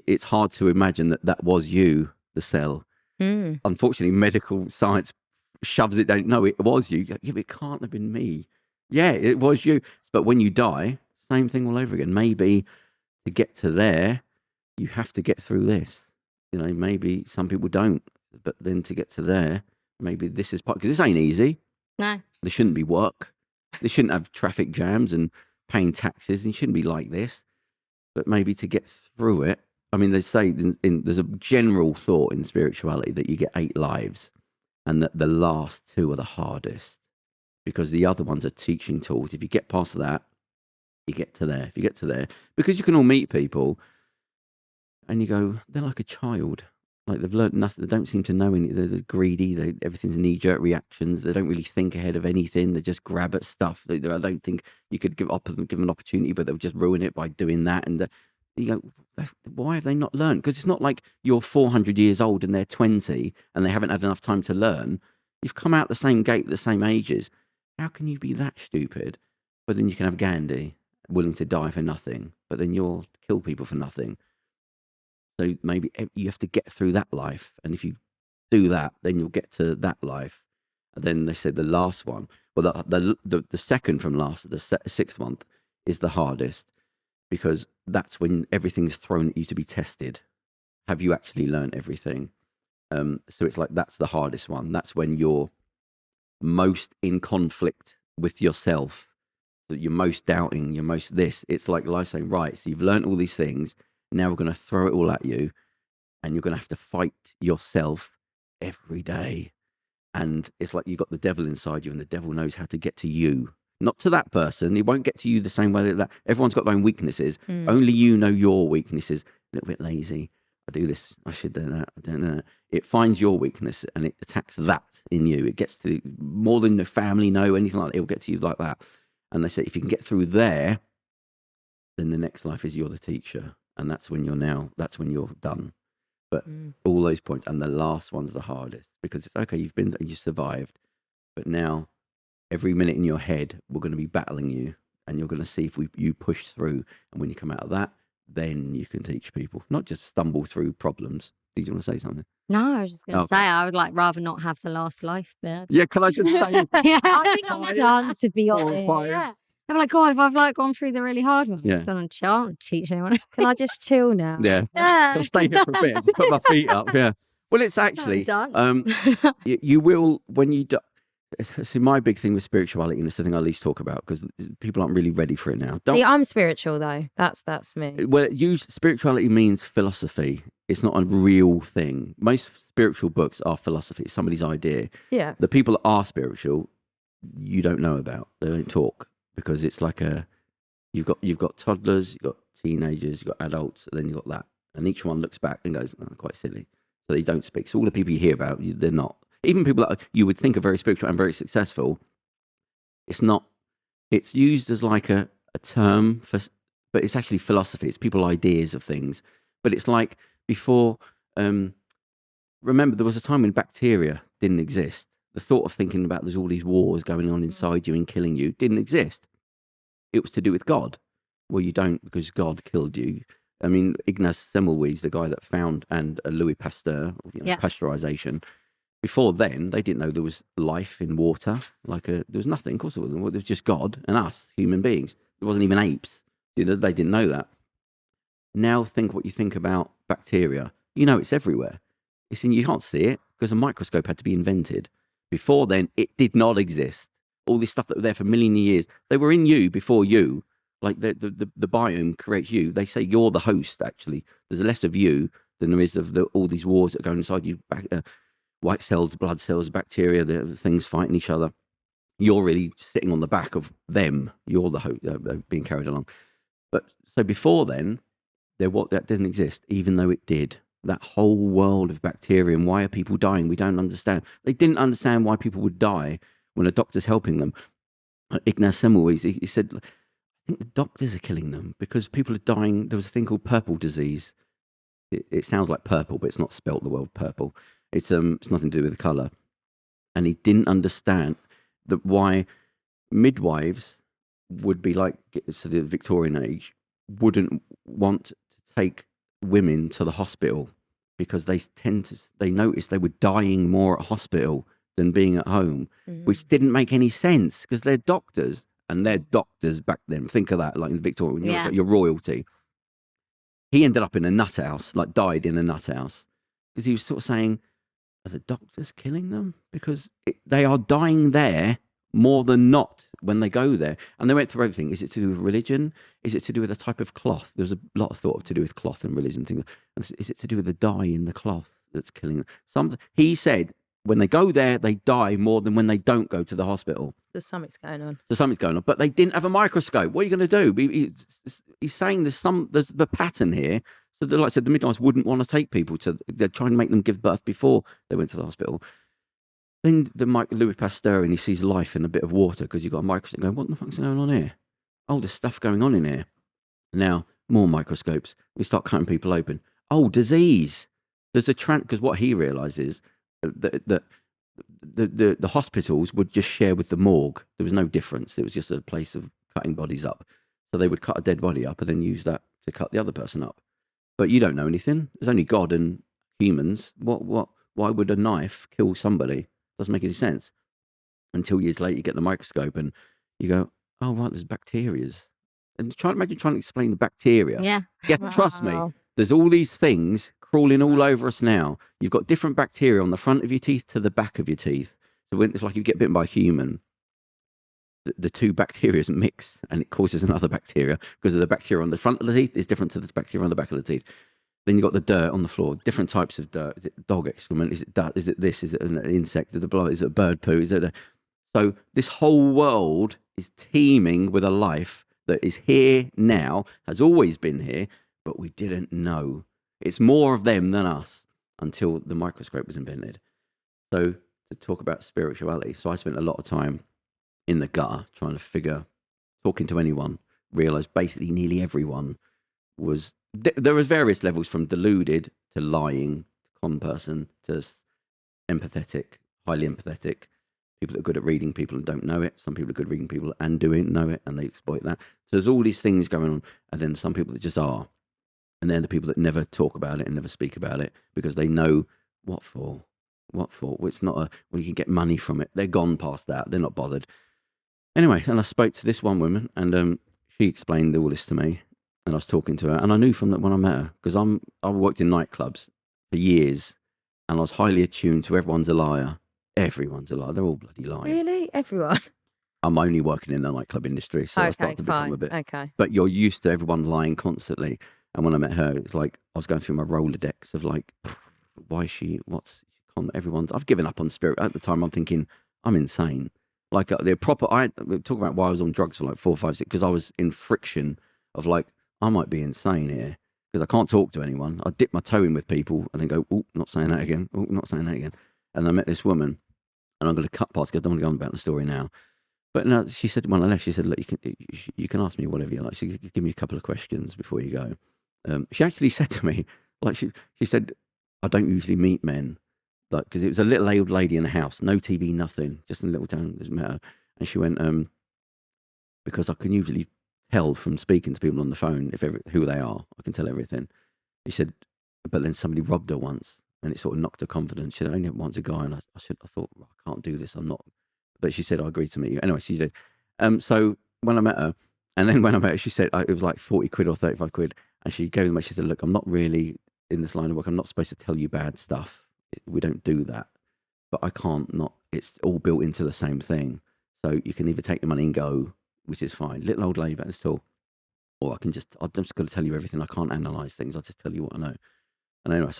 It's hard to imagine that that was you, the cell. Mm. Unfortunately, medical science shoves it down. No, it was you. Yeah, but it can't have been me. Yeah, it was you. But when you die, same thing all over again. Maybe to get to there, you have to get through this. You know, maybe some people don't. But then to get to there, maybe this is part, because this ain't easy. No. There shouldn't be work. They shouldn't have traffic jams and paying taxes. And you shouldn't be like this. But maybe to get through it, I mean, they say there's a general thought in spirituality that you get 8 lives and that the last 2 are the hardest because the other ones are teaching tools. If you get past that, you get to there. If you get to there, because you can all meet people and you go, they're like a child. Like they've learned nothing. They don't seem to know anything. They're greedy. Everything's knee-jerk reactions. They don't really think ahead of anything. They just grab at stuff. I don't think you could give them an opportunity, but they'll just ruin it by doing that. And you go, why have they not learned? Because it's not like you're 400 years old and they're 20 and they haven't had enough time to learn. You've come out the same gate at the same ages. How can you be that stupid? But then you can have Gandhi willing to die for nothing, but then you'll kill people for nothing. So maybe you have to get through that life. And if you do that, then you'll get to that life. And then they said the last one, well, the second from last, the 6th month is the hardest because that's when everything's thrown at you to be tested. Have you actually learned everything? So it's like, that's the hardest one. That's when you're most in conflict with yourself, that you're most doubting, you're most this. It's like life saying, right, so you've learned all these things. Now we're going to throw it all at you and you're going to have to fight yourself every day. And it's like you've got the devil inside you and the devil knows how to get to you. Not to that person. He won't get to you the same way that everyone's got their own weaknesses. Only you know your weaknesses. A little bit lazy. I do this. I should do that. I don't know that. It finds your weakness and it attacks that in you. It gets to more than the family know, anything like that. It'll get to you like that. And they say, if you can get through there, then the next life is you're the teacher. And that's when you're done. But all those points, and the last one's the hardest because it's okay, you survived. But now every minute in your head, we're going to be battling you and you're going to see if you push through. And when you come out of that, then you can teach people, not just stumble through problems. Did you want to say something? No, I was just going to Okay. say I would rather not have the last life there. Yeah, can I just say? Yeah. I think I'm done, to be honest. Yeah. I'm like, God, if I've gone through the really hard one, Yeah. just want to chill, I don't teach anyone. Can I just chill now? Yeah. Yeah. I'll stay here for a bit and put my feet up. Yeah. Well, it's actually, done. you will, when you do, see, my big thing with spirituality, and it's the thing I least talk about because people aren't really ready for it now. See, I'm spiritual though. That's me. Well, spirituality means philosophy. It's not a real thing. Most spiritual books are philosophy. It's somebody's idea. Yeah. The people that are spiritual, you don't know about. They don't talk because it's like you've got toddlers, you've got teenagers, you've got adults, and then you've got that. And each one looks back and goes, oh, quite silly. So they don't speak. So all the people you hear about, they're not. Even people that you would think are very spiritual and very successful, it's not. It's used as like a term for, but it's actually philosophy. It's people's ideas of things. But it's like before. Remember, there was a time when bacteria didn't exist. The thought of thinking about there's all these wars going on inside you and killing you didn't exist. It was to do with God. Well, you don't because God killed you. I mean, Ignaz Semmelweis, the guy that found, and Louis Pasteur, Yeah. pasteurization, Before then, they didn't know there was life in water. There was nothing. Of course, there wasn't. There was just God and us, human beings. There wasn't even apes. They didn't know that. Now think what you think about bacteria. It's everywhere. You can't see it because a microscope had to be invented. Before then, it did not exist. All this stuff that was there for millions of years, they were in you before you. Like the biome creates you. They say you're the host, actually. There's less of you than there is of all these wars that go inside you. White cells, blood cells, bacteria, the things fighting each other. You're really sitting on the back of them. You're the host being carried along. But so before then, that didn't exist, even though it did. That whole world of bacteria, and why are people dying? We don't understand. They didn't understand why people would die when a doctor's helping them. Ignaz Semmelweis, he said, I think the doctors are killing them because people are dying. There was a thing called purple disease. It sounds like purple, but it's not spelt the word purple. It's nothing to do with the colour. And he didn't understand that why midwives would be like, so the Victorian age, wouldn't want to take women to the hospital because they noticed they were dying more at hospital than being at home, which didn't make any sense because they're doctors, and they're doctors back then. Think of that, like in Victoria, when you're your royalty. He ended up in a nut house, died in a nut house, because he was sort of saying, are the doctors killing them? Because they are dying there more than not when they go there. And they went through everything. Is it to do with religion? Is it to do with a type of cloth? There's a lot of thought to do with cloth and religion things. Is it to do with the dye in the cloth that's killing them? He said when they go there, they die more than when they don't go to the hospital. There's something's going on. But they didn't have a microscope. What are you going to do? He's saying there's the pattern here. So, like I said, the midwives wouldn't want to take people they're trying to make them give birth before they went to the hospital. Then Louis Pasteur, and he sees life in a bit of water because you've got a microscope going, what the fuck's going on here? Oh, there's stuff going on in here. Now, more microscopes. We start cutting people open. Oh, disease. There's because what he realises that the hospitals would just share with the morgue. There was no difference. It was just a place of cutting bodies up. So they would cut a dead body up and then use that to cut the other person up. But you don't know anything. There's only God and humans. Why would a knife kill somebody? Doesn't make any sense. Until years later, you get the microscope and you go, oh, right, there's bacterias. And imagine trying to explain the bacteria. Yeah. Trust me, there's all these things crawling all over us now. You've got different bacteria on the front of your teeth to the back of your teeth. So when it's like you get bitten by a human, the two bacteria mix and it causes another bacteria because of the bacteria on the front of the teeth is different to the bacteria on the back of the teeth. Then you've got the dirt on the floor, different types of dirt. Is it dog excrement? Is it dirt? Is it this? Is it an insect? Is it blood? Is it a bird poo? So this whole world is teeming with a life that is here now, has always been here, but we didn't know. It's more of them than us until the microscope was invented. So to talk about spirituality, so I spent a lot of time in the gutter trying to talking to anyone, realised basically nearly everyone was, there was various levels from deluded to lying, to con person, to empathetic, highly empathetic, people that are good at reading people and don't know it. Some people are good at reading people and know it, and they exploit that. So there's all these things going on, and then some people that just are. And then the people that never talk about it and never speak about it because they know what for. Well, it's not you can get money from it. They're gone past that. They're not bothered. Anyway, and I spoke to this one woman, and she explained all this to me, and I was talking to her, and I knew from that when I met her, because I worked in nightclubs for years, and I was highly attuned to everyone's a liar. Everyone's a liar. They're all bloody lying. Really? Everyone? I'm only working in the nightclub industry, so I started to become a bit. Okay. But you're used to everyone lying constantly. And when I met her, it's like I was going through my Rolodex of like, why is she? I've given up on spirit. At the time, I'm thinking, I'm insane. Like the proper, we talk about why I was on drugs for like 4, 5, 6, because I was in friction of like, I might be insane here because I can't talk to anyone. I dip my toe in with people and then go, oh, not saying that again. Oh, not saying that again. And I met this woman, and I'm going to cut past because I don't want to go on about the story now. But no, she said when I left, she said, look, you can ask me whatever you like. She could give me a couple of questions before you go. She actually said to me, like she said, I don't usually meet men, like because it was a little old lady in a house, no TV, nothing, just in a little town. Doesn't matter. And she went, because I can usually tell from speaking to people on the phone who they are. I can tell everything. She said, but then somebody robbed her once, and it sort of knocked her confidence. She only wants a guy, and I thought, I can't do this. I'm not. But she said, I agreed to meet you. Anyway, she did. So when I met her, and then when I met her, she said it was like 40 quid or 35 quid. And she gave me, she said, look, I'm not really in this line of work. I'm not supposed to tell you bad stuff. We don't do that. But I can't not, it's all built into the same thing. So you can either take the money and go, which is fine. Little old lady about this tall. Or I'm just going to tell you everything. I can't analyse things. I'll just tell you what I know. And anyway,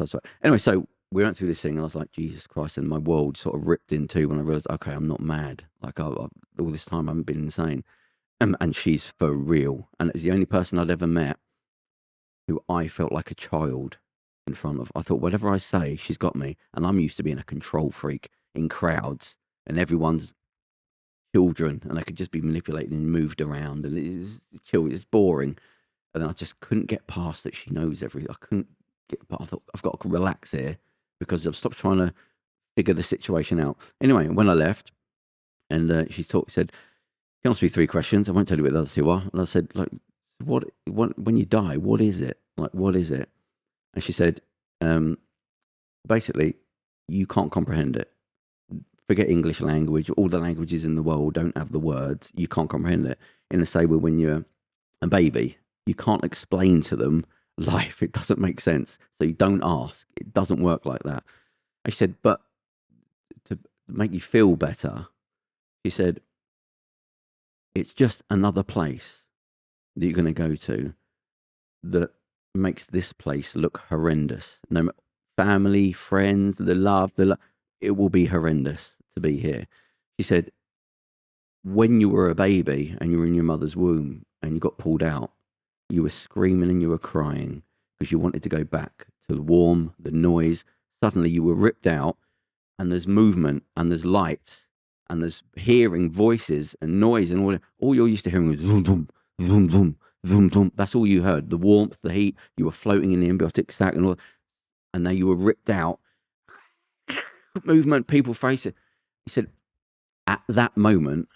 so we went through this thing, and I was like, Jesus Christ, and my world sort of ripped in two when I realised, okay, I'm not mad. Like, all this time I haven't been insane. And she's for real. And it's the only person I'd ever met who I felt like a child in front of. I thought, whatever I say, she's got me. And I'm used to being a control freak in crowds, and everyone's children, and I could just be manipulated and moved around, and it's boring. And then I just couldn't get past that she knows everything. I couldn't get past. I thought, I've got to relax here, because I've stopped trying to figure the situation out. Anyway, when I left, and she said, can I ask you 3 questions? I won't tell you what the other 2 are. And I said, like, what, when you die, what is it? Like, what is it? And she said, basically, you can't comprehend it. Forget English language. All the languages in the world don't have the words. You can't comprehend it. In the same way, when you're a baby, you can't explain to them life. It doesn't make sense. So you don't ask. It doesn't work like that. I said, but to make you feel better, she said, it's just another place that you're going to go to that makes this place look horrendous. No, family, friends, the love, it will be horrendous to be here. She said, when you were a baby and you were in your mother's womb and you got pulled out, you were screaming and you were crying because you wanted to go back to the warm, the noise. Suddenly you were ripped out, and there's movement and there's lights and there's hearing voices and noise, and all you're used to hearing was zoom, zoom, zoom, zoom, zoom, zoom. That's all you heard. The warmth, the heat. You were floating in the embiotic sac and all, and now you were ripped out. Movement, people face it. He said, at that moment,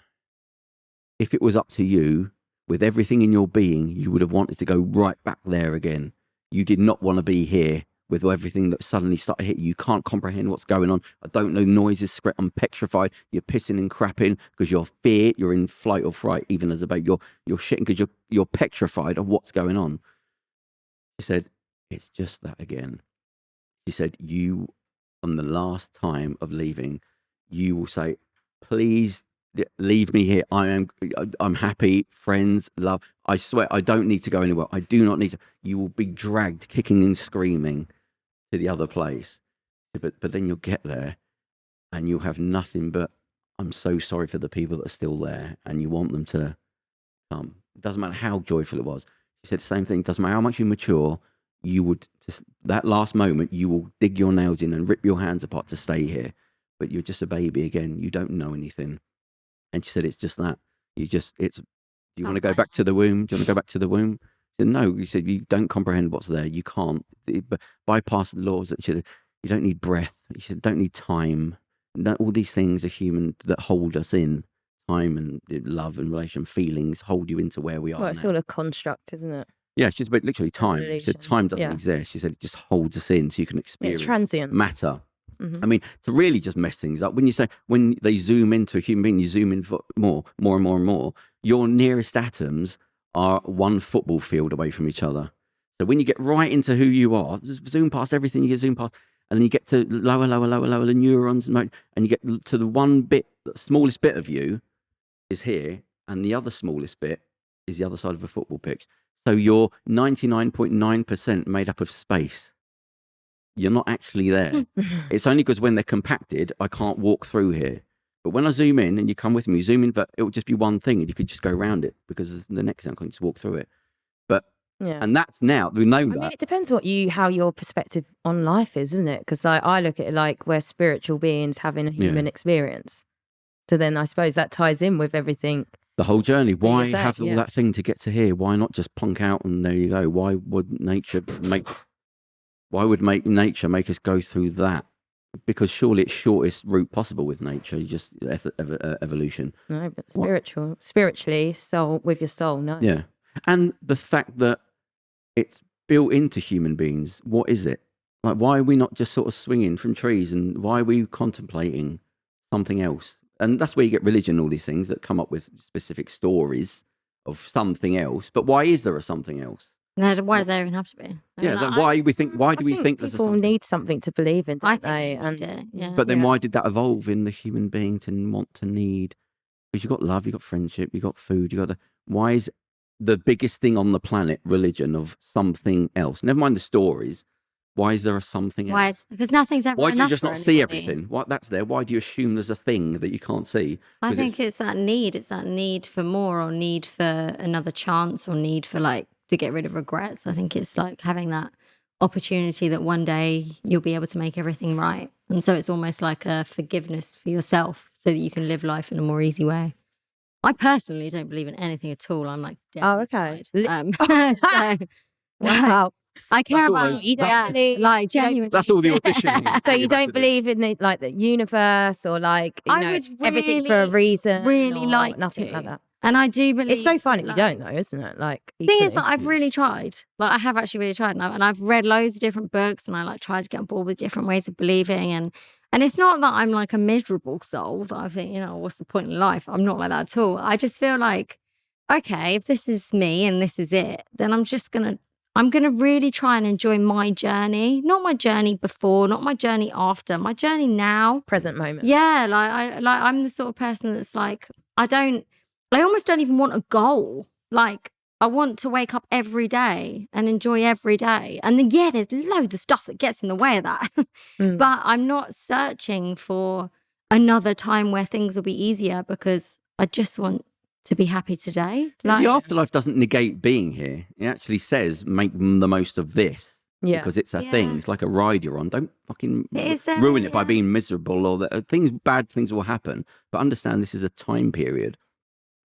if it was up to you, with everything in your being, you would have wanted to go right back there again. You did not want to be here with everything that suddenly started hitting you. You can't comprehend what's going on. I don't know noises. I'm petrified. You're pissing and crapping because you're fear. You're in flight or fright, even as a baby. You're shitting because you're petrified of what's going on. She said, it's just that again. She said, you, on the last time of leaving, you will say, please leave me here. I'm happy, friends, love. I swear, I don't need to go anywhere. I do not need to. You will be dragged, kicking and screaming, to the other place. But then you'll get there, and you'll have nothing but, I'm so sorry for the people that are still there, and you want them to come. It doesn't matter how joyful it was. She said the same thing. It doesn't matter how much you mature. You would just, that last moment, you will dig your nails in and rip your hands apart to stay here. But you're just a baby again. You don't know anything. And she said, it's just that. Do you want to go back to the womb? Do you want to go back to the womb? She said, no. He said, you don't comprehend what's there. You can't. Bypass the laws. She said, you don't need breath. She said, don't need time. All these things are human that hold us in. Time and love and relation, feelings hold you into where we are. Well, it's now. all a construct, isn't it? Yeah, she said, but literally time. She said, time doesn't exist. She said, it just holds us in so you can experience It's transient. matter. Mm-hmm. I mean, to really just mess things up, when they zoom into a human being, you zoom in for more and more, your nearest atoms are 1 football field away from each other. So when you get right into who you are, just zoom past everything, you get zoom past, and then you get to lower, the neurons, and you get to the one bit, the smallest bit of you is here, and the other smallest bit is the other side of a football pitch. So you're 99.9% made up of space. You're not actually there. It's only because when they're compacted, I can't walk through here. But when I zoom in and you come with me, you zoom in, but it will just be one thing and you could just go around it because the next thing I can just walk through it. But, and that's now, we know that. I mean, it depends how your perspective on life is, isn't it? Because I look at it like we're spiritual beings having a human experience. So then I suppose that ties in with everything. The whole journey. Why have all that thing to get to here? Why not just plonk out and there you go? Why would nature make us go through that? Because surely it's shortest route possible with nature. You just evolution. No, but spiritually, soul with your soul. No. Yeah, and the fact that it's built into human beings. What is it? Like, why are we not just sort of swinging from trees, and why are we contemplating something else? And that's where you get religion, all these things that come up with specific stories of something else. But why is there a something else? No, why does there even have to be? Why do we think there's a people something? need something to believe in, don't I think they? they need it, yeah. But then why did that evolve in the human being to want to need? Because you've got love, you've got friendship, you've got food, why is the biggest thing on the planet religion of something else? Never mind the stories. Why is there a something else? Because nothing's ever Why do you enough just for not see anybody. everything? That's there. Why do you assume there's a thing that you can't see? I think it's that need. It's that need for more, or need for another chance, or need for to get rid of regrets. I think it's like having that opportunity that one day you'll be able to make everything right. And so it's almost like a forgiveness for yourself so that you can live life in a more easy way. I personally don't believe in anything at all. I'm like, dead okay. inside. So, Wow. I care That's all about those- You don't believe, like genuinely. That's all the auditioning. so you You've had to don't do. believe in the universe, or everything for a reason, really or like nothing to. like that. And I do believe It's so fun if that, you don't know, isn't it? The thing is equally. that I've really tried. I have actually really tried, and I've read loads of different books, and I tried to get on board with different ways of believing, and it's not that I'm like a miserable soul that I think, what's the point in life? I'm not like that at all. I just feel like, okay, if this is me and this is it, then I'm gonna really try and enjoy my journey, not my journey before, not my journey after, my journey now. Present moment. Yeah, I'm the sort of person that's like, I almost don't even want a goal. I want to wake up every day and enjoy every day. And then, there's loads of stuff that gets in the way of that. But I'm not searching for another time where things will be easier, because I just want to be happy today. The afterlife doesn't negate being here. It actually says make the most of this. Yeah. Because it's a thing. It's like a ride you're on. Don't fucking ruin it by being miserable, or bad things will happen. But understand this is a time period.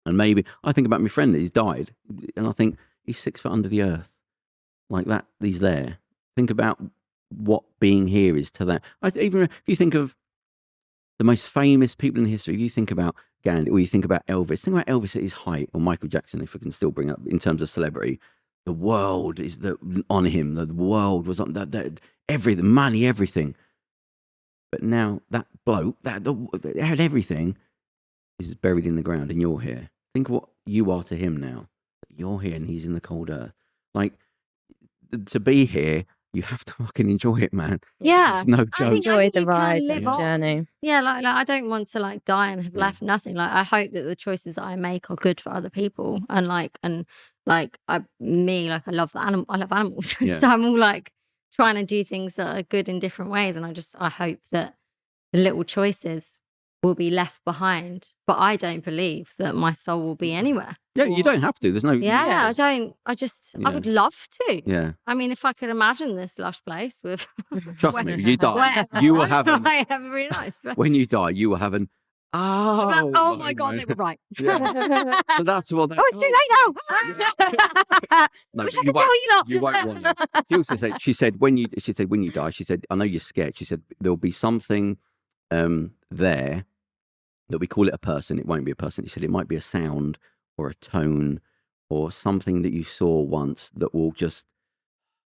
And maybe I think about my friend that he's died, and I think he's 6 foot under the earth. Like that, he's there. Think about what being here is to that. Even if you think of the most famous people in history, if you think about Gandhi, or you think about Elvis, think about Elvis at his height, or Michael Jackson, if we can still bring up in terms of celebrity. The world is on him. The world was on that everything, money, everything. But now that bloke that had everything is buried in the ground, and you're here. Think what you are to him now. You're here, and he's in the cold earth. Like, to be here, you have to fucking enjoy it, man. Yeah. It's no I joke. think Enjoy the you can ride and live the on. journey. Yeah, I don't want to die and have left nothing. I hope that the choices that I make are good for other people, and I love animals. Yeah. So I'm all trying to do things that are good in different ways, and I hope that the little choices will be left behind. But I don't believe that my soul will be anywhere. Yeah, you don't have to. There's no. Yeah, I would love to. Yeah. I mean, if I could imagine this lush place with Trust me, you die. You will have. I have really nice. When you die, you will have an. Oh my God, they were right. Yeah. So that's what. It's too late now. No, Wish I could tell you not. You won't want it. She also said. She said when you die. She said, I know you're scared. She said there'll be something there that we call it a person. It won't be a person. She said it might be a sound or a tone or something that you saw once that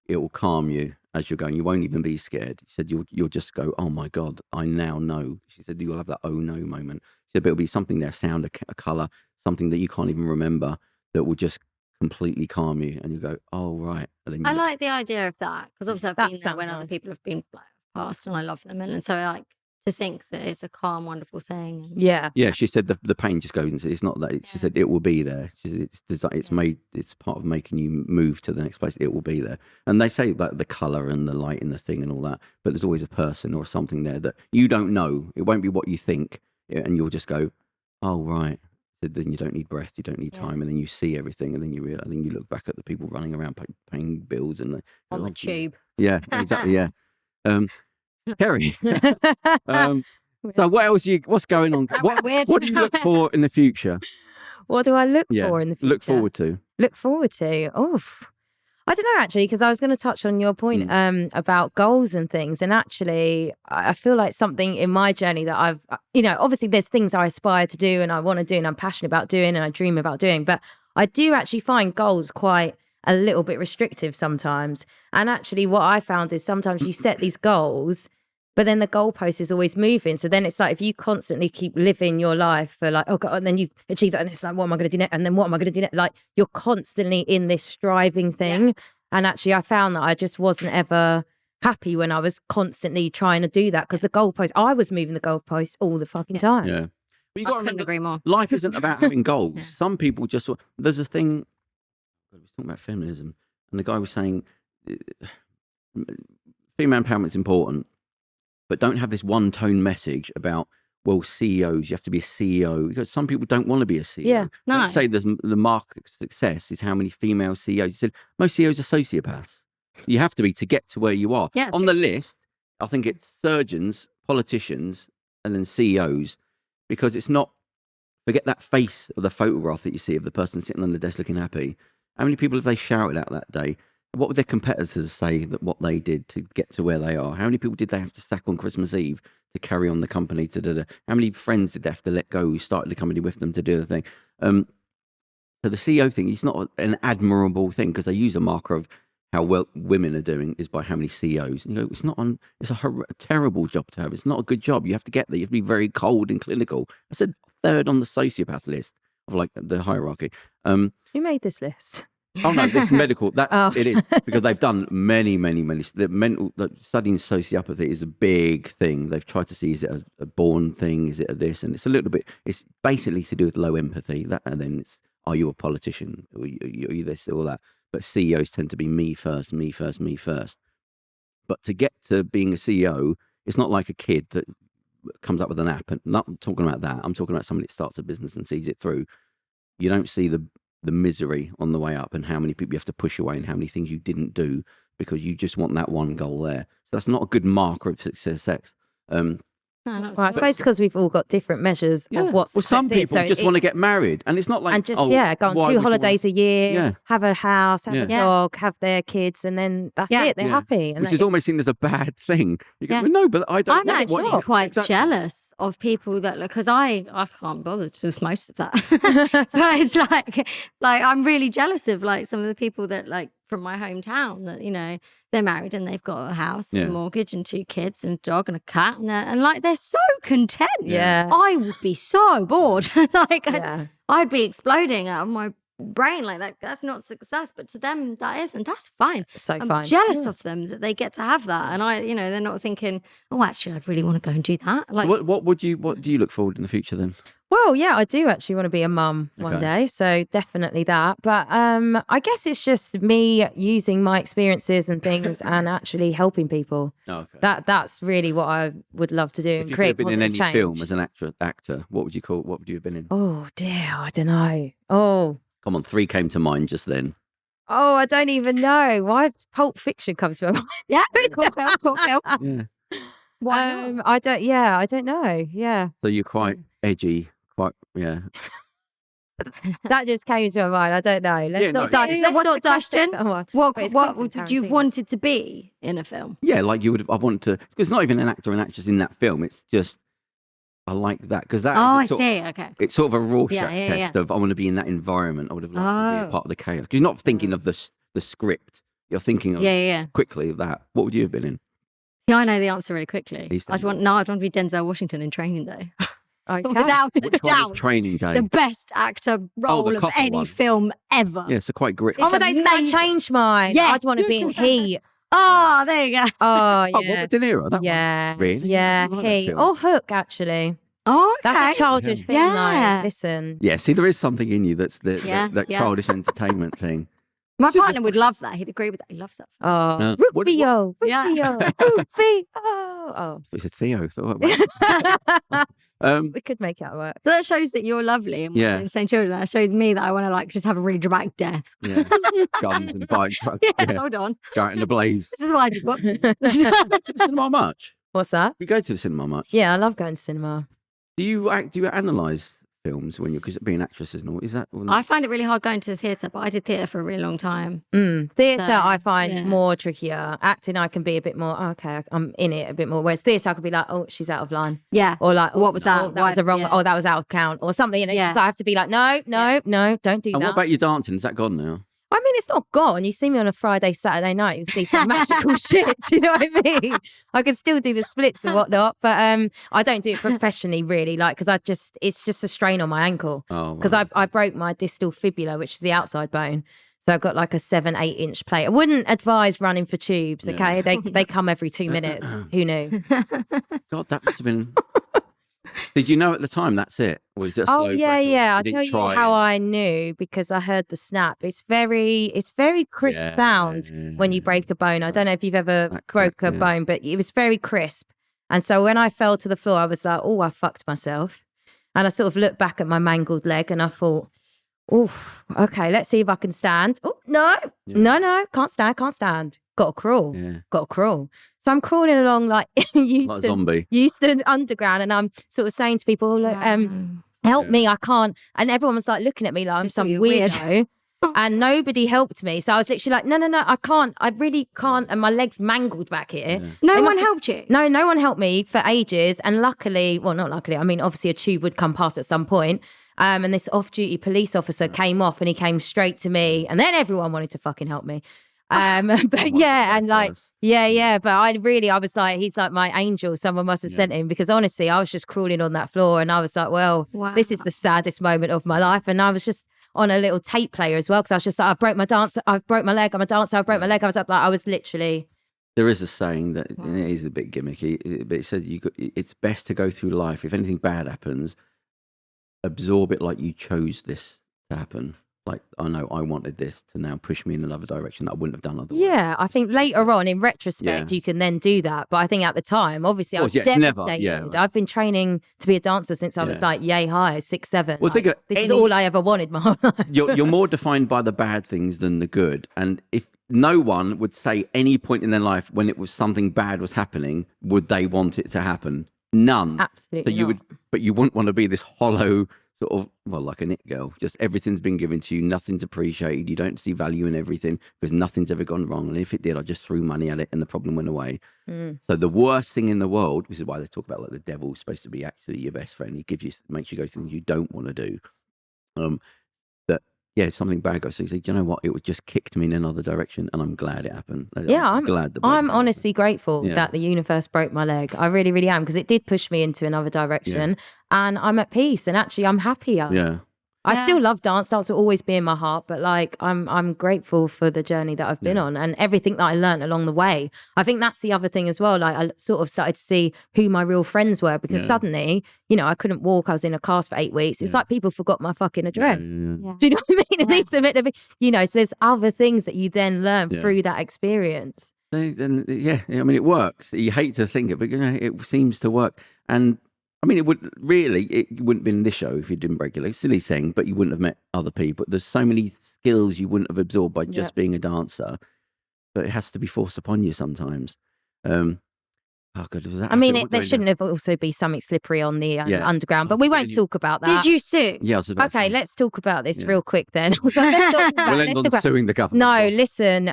it will calm you as you're going. You won't even be scared. She said you'll just go, oh my God, I now know. She said you'll have that oh no moment. She said but it'll be something there, a sound, a colour, something that you can't even remember that will just completely calm you, and you go, oh right. And then I like the idea of that, because obviously I've That been there sounds when other nice. people have been past, and I love them, and so to think that it's a calm, wonderful thing. And Yeah. Yeah, she said the pain just goes into it's not that. She said it will be there. She said it's made. It's part of making you move to the next place. It will be there. And they say about the color and the light and the thing and all that, but there's always a person or something there that you don't know. It won't be what you think, and you'll just go, oh right. So then you don't need breath, you don't need time, and then you see everything, and then you realize, and then you look back at the people running around paying bills and on the tube. Yeah, exactly. Yeah. Kerry. So what's going on? went weird. What do you look for in the future? What do I look Yeah, for in the future? look forward to. Look forward to. Oh, I don't know actually, because I was going to touch on your point about goals and things, and actually, I feel like something in my journey that I've, obviously there's things I aspire to do and I want to do and I'm passionate about doing and I dream about doing, but I do actually find goals quite a little bit restrictive sometimes. And actually what I found is sometimes you set these goals, but then the goalpost is always moving. So then it's like if you constantly keep living your life for like, oh God, and then you achieve that and it's like, what am I going to do next? And then what am I going to do next? Like you're constantly in this striving thing. And actually I found that I just wasn't ever happy when I was constantly trying to do that because the goalpost, I was moving the goalpost all the fucking time. Yeah. But you I got to couldn't remember, agree more. life isn't about having goals. Yeah. Some people just, there's a thing, we were talking about feminism, and the guy was saying female empowerment is important, but don't have this one-tone message about, well, CEOs, you have to be a CEO. Because some people don't want to be a CEO. Yeah. No. Don't say the mark of success is how many female CEOs. He said, most CEOs are sociopaths. You have to be to get to where you are. Yeah, On the list, I think it's surgeons, politicians, and then CEOs, because it's not, forget that face of the photograph that you see of the person sitting on the desk looking happy. How many people have they shouted at that day? What would their competitors say that what they did to get to where they are? How many people did they have to sack on Christmas Eve to carry on the company? How many friends did they have to let go who started the company with them to do the thing? So the CEO thing is not an admirable thing because they use a marker of how well women are doing is by how many CEOs. You know, it's not it's a terrible job to have. It's not a good job. You have to get there. You have to be very cold and clinical. I said third on the sociopath list of like the hierarchy. Who made this list? Oh no, this medical that Oh. it is because they've done many. The studying sociopathy is a big thing. They've tried to see is it a born thing, is it a this, and it's a little bit. It's basically to do with low empathy. That and then it's are you a politician? Are you this or that? But CEOs tend to be me first, me first, me first. But to get to being a CEO, it's not like a kid that comes up with an app. And not talking about that. I'm talking about somebody that starts a business and sees it through. You don't see the misery on the way up and how many people you have to push away and how many things you didn't do because you just want that one goal there. So that's not a good marker of success. No, not Well, I at all. suppose because we've all got different measures of what well, some success is. people So just want to get married, and it's not like and just oh, go why on 2 would you wanna- holidays a year, Yeah. have a house, have a Yeah. dog, have their kids, and then that's Yeah. it. They're Yeah. happy. And which is almost seen as a bad thing. You go, Yeah. well, no, but I don't. I'm want actually what you-" quite Exactly. jealous of people that because I can't bother to do most of that. But it's like I'm really jealous of like some of the people that like from my hometown that, you know, they're married and they've got a house and Yeah. a mortgage and 2 kids and a dog and a cat and like they're so content. Yeah. I would be so bored. Like Yeah. I'd be exploding out of my brain like that. That's not success, but to them that is, and that's fine. So I'm fine. jealous of them that they get to have that, and I, you know, they're not thinking, oh, actually, I'd really want to go and do that. Like, What do you look forward in the future then? Well, yeah, I do actually want to be a mum one Okay. day. So definitely that. But I guess it's just me using my experiences and things and actually helping people. Oh, okay. That's really what I would love to do If and you could create have been in positive any change. film as an actor, what would you have been in? Oh dear, I don't know. Oh, Come on, 3 came to mind just then. I don't even know. Why did Pulp Fiction come to my mind? yeah, cool film, cool film. Yeah. Why not? I don't know. Yeah, So you're quite edgy, yeah. that just came to my mind. I don't know. Let's Yeah, not. no, Let's what's not the question? Come on. What But it's what Quentin would you have Tarantino. wanted to be in a film? Yeah, like you would. I want to. Because it's not even an actor and actress in that film. It's just I like that because that. Oh, I is a sort see. Okay. It's sort of a Rorschach Yeah, test of I want to be in that environment. I would have loved to be Oh. a part of the chaos. Because you're not thinking of the script. You're thinking of Yeah. quickly of that. What would you have been in? See, I know the answer really quickly. These I'd want to be Denzel Washington in Training Day. Okay. Without a Which one doubt. was Training Day? The best actor role of copper any one. film ever. Yeah, so quite gritty. Oh my It's days, can I amazing. change mine? Yes. I'd want to be in Heat. Oh, there you go. Oh, Oh, yeah. Robert De Niro. That Yeah. one. Really? Yeah, I like that Heat. film. Or Hook, actually. Oh, okay. That's a childhood film, Yeah. though. Listen. Yeah, see, there is something in you that's Yeah, that yeah. childish entertainment thing. My This is partner would love that. He'd agree with that. He loves that film. Oh, What- Rufio. Yeah. Rufio. Rufio. Oh. It's a Theo. Thought, well, We could make it work. So that shows that you're lovely and Yeah. watching Insane Children. That shows me that I want to like just have a really dramatic death. yeah, guns and fire trucks. Yeah, Yeah, hold on. go out in the blaze. This is why I did boxing. Do you go to the cinema much? What's that? You go to the cinema much? Yeah, I love going to cinema. Do you analyse films when you're because being actresses and all? Is that? I find it really hard going to the theatre, but I did theatre for a really long time. Theatre, So, I find yeah. more trickier. Acting, I can be a bit more, okay, I'm in it a bit more. Whereas theatre, I could be like, oh, she's out of line. Yeah. Or like, What was that? Oh, that was a wrong, Yeah. oh, that was out of count or something. You know, Yeah. just, I have to be like, no, don't do And that. what about your dancing? Is that gone now? I mean, it's not gone. You see me on a Friday, Saturday night, you'll see some magical shit. Do you know what I mean? I can still do the splits and whatnot, but I don't do it professionally, really. Like, because it's just a strain on my ankle. Because I broke my distal fibula, which is the outside bone. So I've got like a 7-8 inch plate. I wouldn't advise running for tubes. Okay, they come every 2 minutes. Who knew? God, that must have been. Did you know at the time that's it? Or was it a slow yeah. I'll tell you how I knew, because I heard the snap. It's very crisp sound when you break a bone. I don't know if you've ever broke a bone, but it was very crisp. And so when I fell to the floor, I was like, oh, I fucked myself. And I sort of looked back at my mangled leg and I thought, oh, okay, let's see if I can stand. Oh, no, can't stand. Got to crawl. So I'm crawling along like Euston Underground, and I'm sort of saying to people, oh, look, help me, I can't. And everyone was like looking at me like I'm some weirdo. And nobody helped me. So I was literally like, no, I can't. I really can't. And my leg's mangled back here. Yeah. No one helped you? No one helped me for ages. And luckily, well, not luckily, I mean, obviously a tube would come past at some point. And this off-duty police officer came off and he came straight to me. And then everyone wanted to fucking help me. But yeah, and like, but I was like, he's like my angel. Someone must have sent him, because honestly, I was just crawling on that floor and I was like, well, this is the saddest moment of my life. And I was just on a little tape player as well, because I was just like, I've broke my leg, I'm a dancer, I've broke my leg. I was literally. There is a saying that it is a bit gimmicky, but it says it's best to go through life. If anything bad happens, absorb it like you chose this to happen. Like, I know I wanted this to now push me in another direction that I wouldn't have done otherwise. Yeah, I think later on, in retrospect, you can then do that. But I think at the time, obviously, I was devastated. I've been training to be a dancer since I was like yay high, 6, 7. Well, this is all I ever wanted my whole life. You're more defined by the bad things than the good. And if no one would say any point in their life when it was something bad was happening, would they want it to happen? None. Absolutely. So you wouldn't want to be this hollow sort of, well, like a knit girl. Just everything's been given to you, nothing's appreciated. You don't see value in everything because nothing's ever gone wrong. And if it did, I just threw money at it and the problem went away. So the worst thing in the world, which is why they talk about like the devil's supposed to be actually your best friend. He makes you go through things you don't want to do. If something bad goes, so you say, do you know what? It just kicked me in another direction, and I'm glad it happened. I'm honestly grateful that the universe broke my leg. I really, really am, because it did push me into another direction, and I'm at peace, and actually I'm happier. Yeah. I still love dance. Dance will always be in my heart, but like I'm grateful for the journey that I've been on and everything that I learned along the way. I think that's the other thing as well. Like I sort of started to see who my real friends were, because suddenly, I couldn't walk. I was in a cast for 8 weeks. It's like people forgot my fucking address. Do you know what I mean? At least a bit of, so there's other things that you then learn through that experience. Then I mean, it works. You hate to think it, but it seems to work. And I mean, it wouldn't be in this show if you didn't break your leg. Silly saying, but you wouldn't have met other people. There's so many skills you wouldn't have absorbed by just being a dancer, but it has to be forced upon you sometimes. Oh God, was that? I mean, there shouldn't have also be something slippery on the underground, but we won't talk about that. Did you sue? Yeah, I was about to say. Let's talk about this real quick then. We'll end on suing the government. No, listen,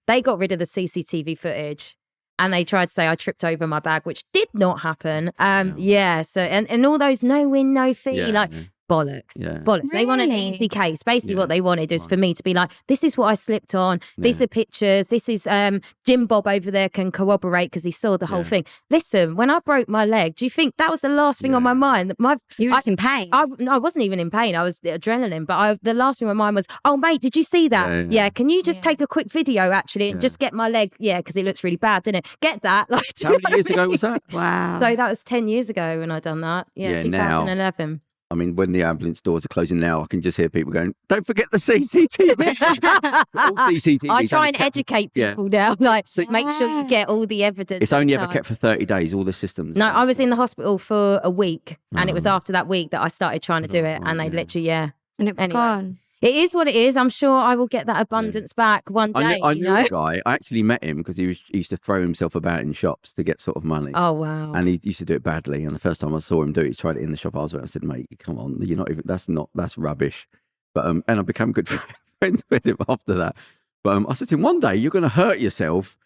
they got rid of the CCTV footage. And they tried to say I tripped over my bag, which did not happen. So and all those no win, no fee, bollocks. Bollocks. They want an easy case. Basically what they wanted is for me to be like, this is what I slipped on. These are pictures. This is Jim Bob over there can corroborate because he saw the whole thing. Listen, when I broke my leg, do you think that was the last thing on my mind? You were just in pain. I wasn't even in pain. I was the adrenaline. But the last thing on my mind was, oh, mate, did you see that? Yeah. Can you just take a quick video, actually, and just get my leg? Yeah, because it looks really bad, didn't it? Get that. How many years ago was that? Wow. So that was 10 years ago when I done that. Yeah, 2011. Now, I mean, when the ambulance doors are closing now, I can just hear people going, don't forget the CCTV. All CCTV. I try and educate people now. Like, make sure you get all the evidence. It's only ever kept for 30 days, all the systems. No, I was in the hospital for a week, and it was after that week that I started trying to do it, and they literally, And it was gone. It is what it is. I'm sure I will get that abundance back one day. I knew a guy. I actually met him because he used to throw himself about in shops to get sort of money. Oh, wow. And he used to do it badly. And the first time I saw him do it, he tried it in the shop I was at. I said, mate, come on. You're not even, that's rubbish. But, and I became good friends with him after that. But I said to him, one day you're going to hurt yourself.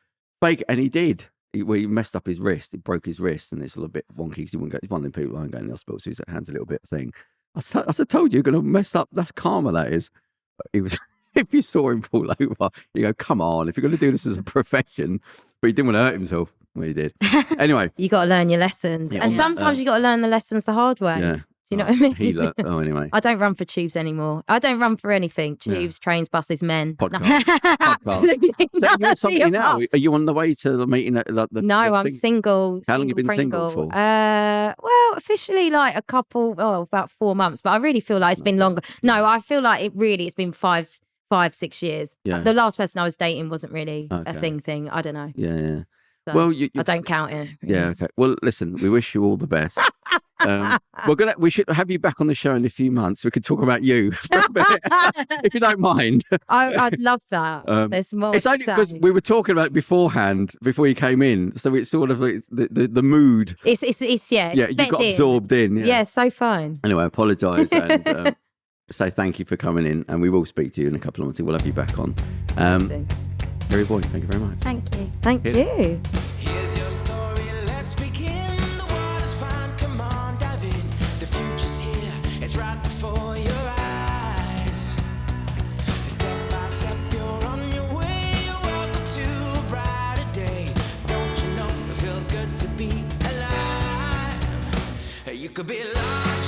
Fake. And he did. He messed up his wrist. He broke his wrist. And it's a little bit wonky because he wouldn't go. He's one of them people who don't go in the hospital. So his hand's a little bit thing. I said, told you, you're going to mess up. That's karma, that is. He was if you saw him fall over, you go, come on, if you're going to do this as a profession, but he didn't want to hurt himself. Well, he did. Anyway. You got to learn your lessons. Yeah, and sometimes you got to learn the lessons the hard way. Yeah. Do you know what I mean? Healer. Oh, anyway. I don't run for tubes anymore. I don't run for anything. Tubes, trains, buses, men. Podcast. Absolutely. So you're something now. nothing. Are you on the way to the meeting at the No, I'm single. How long have you been Pringle. single for? Well, officially like about 4 months, but I really feel like it's been longer. No, I feel like it's been 5-6 years. Yeah. The last person I was dating wasn't really a Okay. thing. I don't know. Yeah. So Well, I don't count it. Yeah, okay. Well, listen, we wish you all the best. We should have you back on the show in a few months. We could talk about you for a bit, if you don't mind. I'd love that. There's more. It's only because we were talking about it beforehand, before you came in, so it's sort of like the mood. It's Yeah, you got absorbed in. Yeah, so fine. Anyway, I apologise and say thank you for coming in, and we will speak to you in a couple of months. We'll have you back on. Kerry Boyne, thank you very much. Thank you. Thank you. Here's your story, let's begin. The water's fine, come on, dive in. The future's here, it's right before your eyes. Step by step, you're on your way. You're welcome to a brighter day. Don't you know it feels good to be alive? You could be large.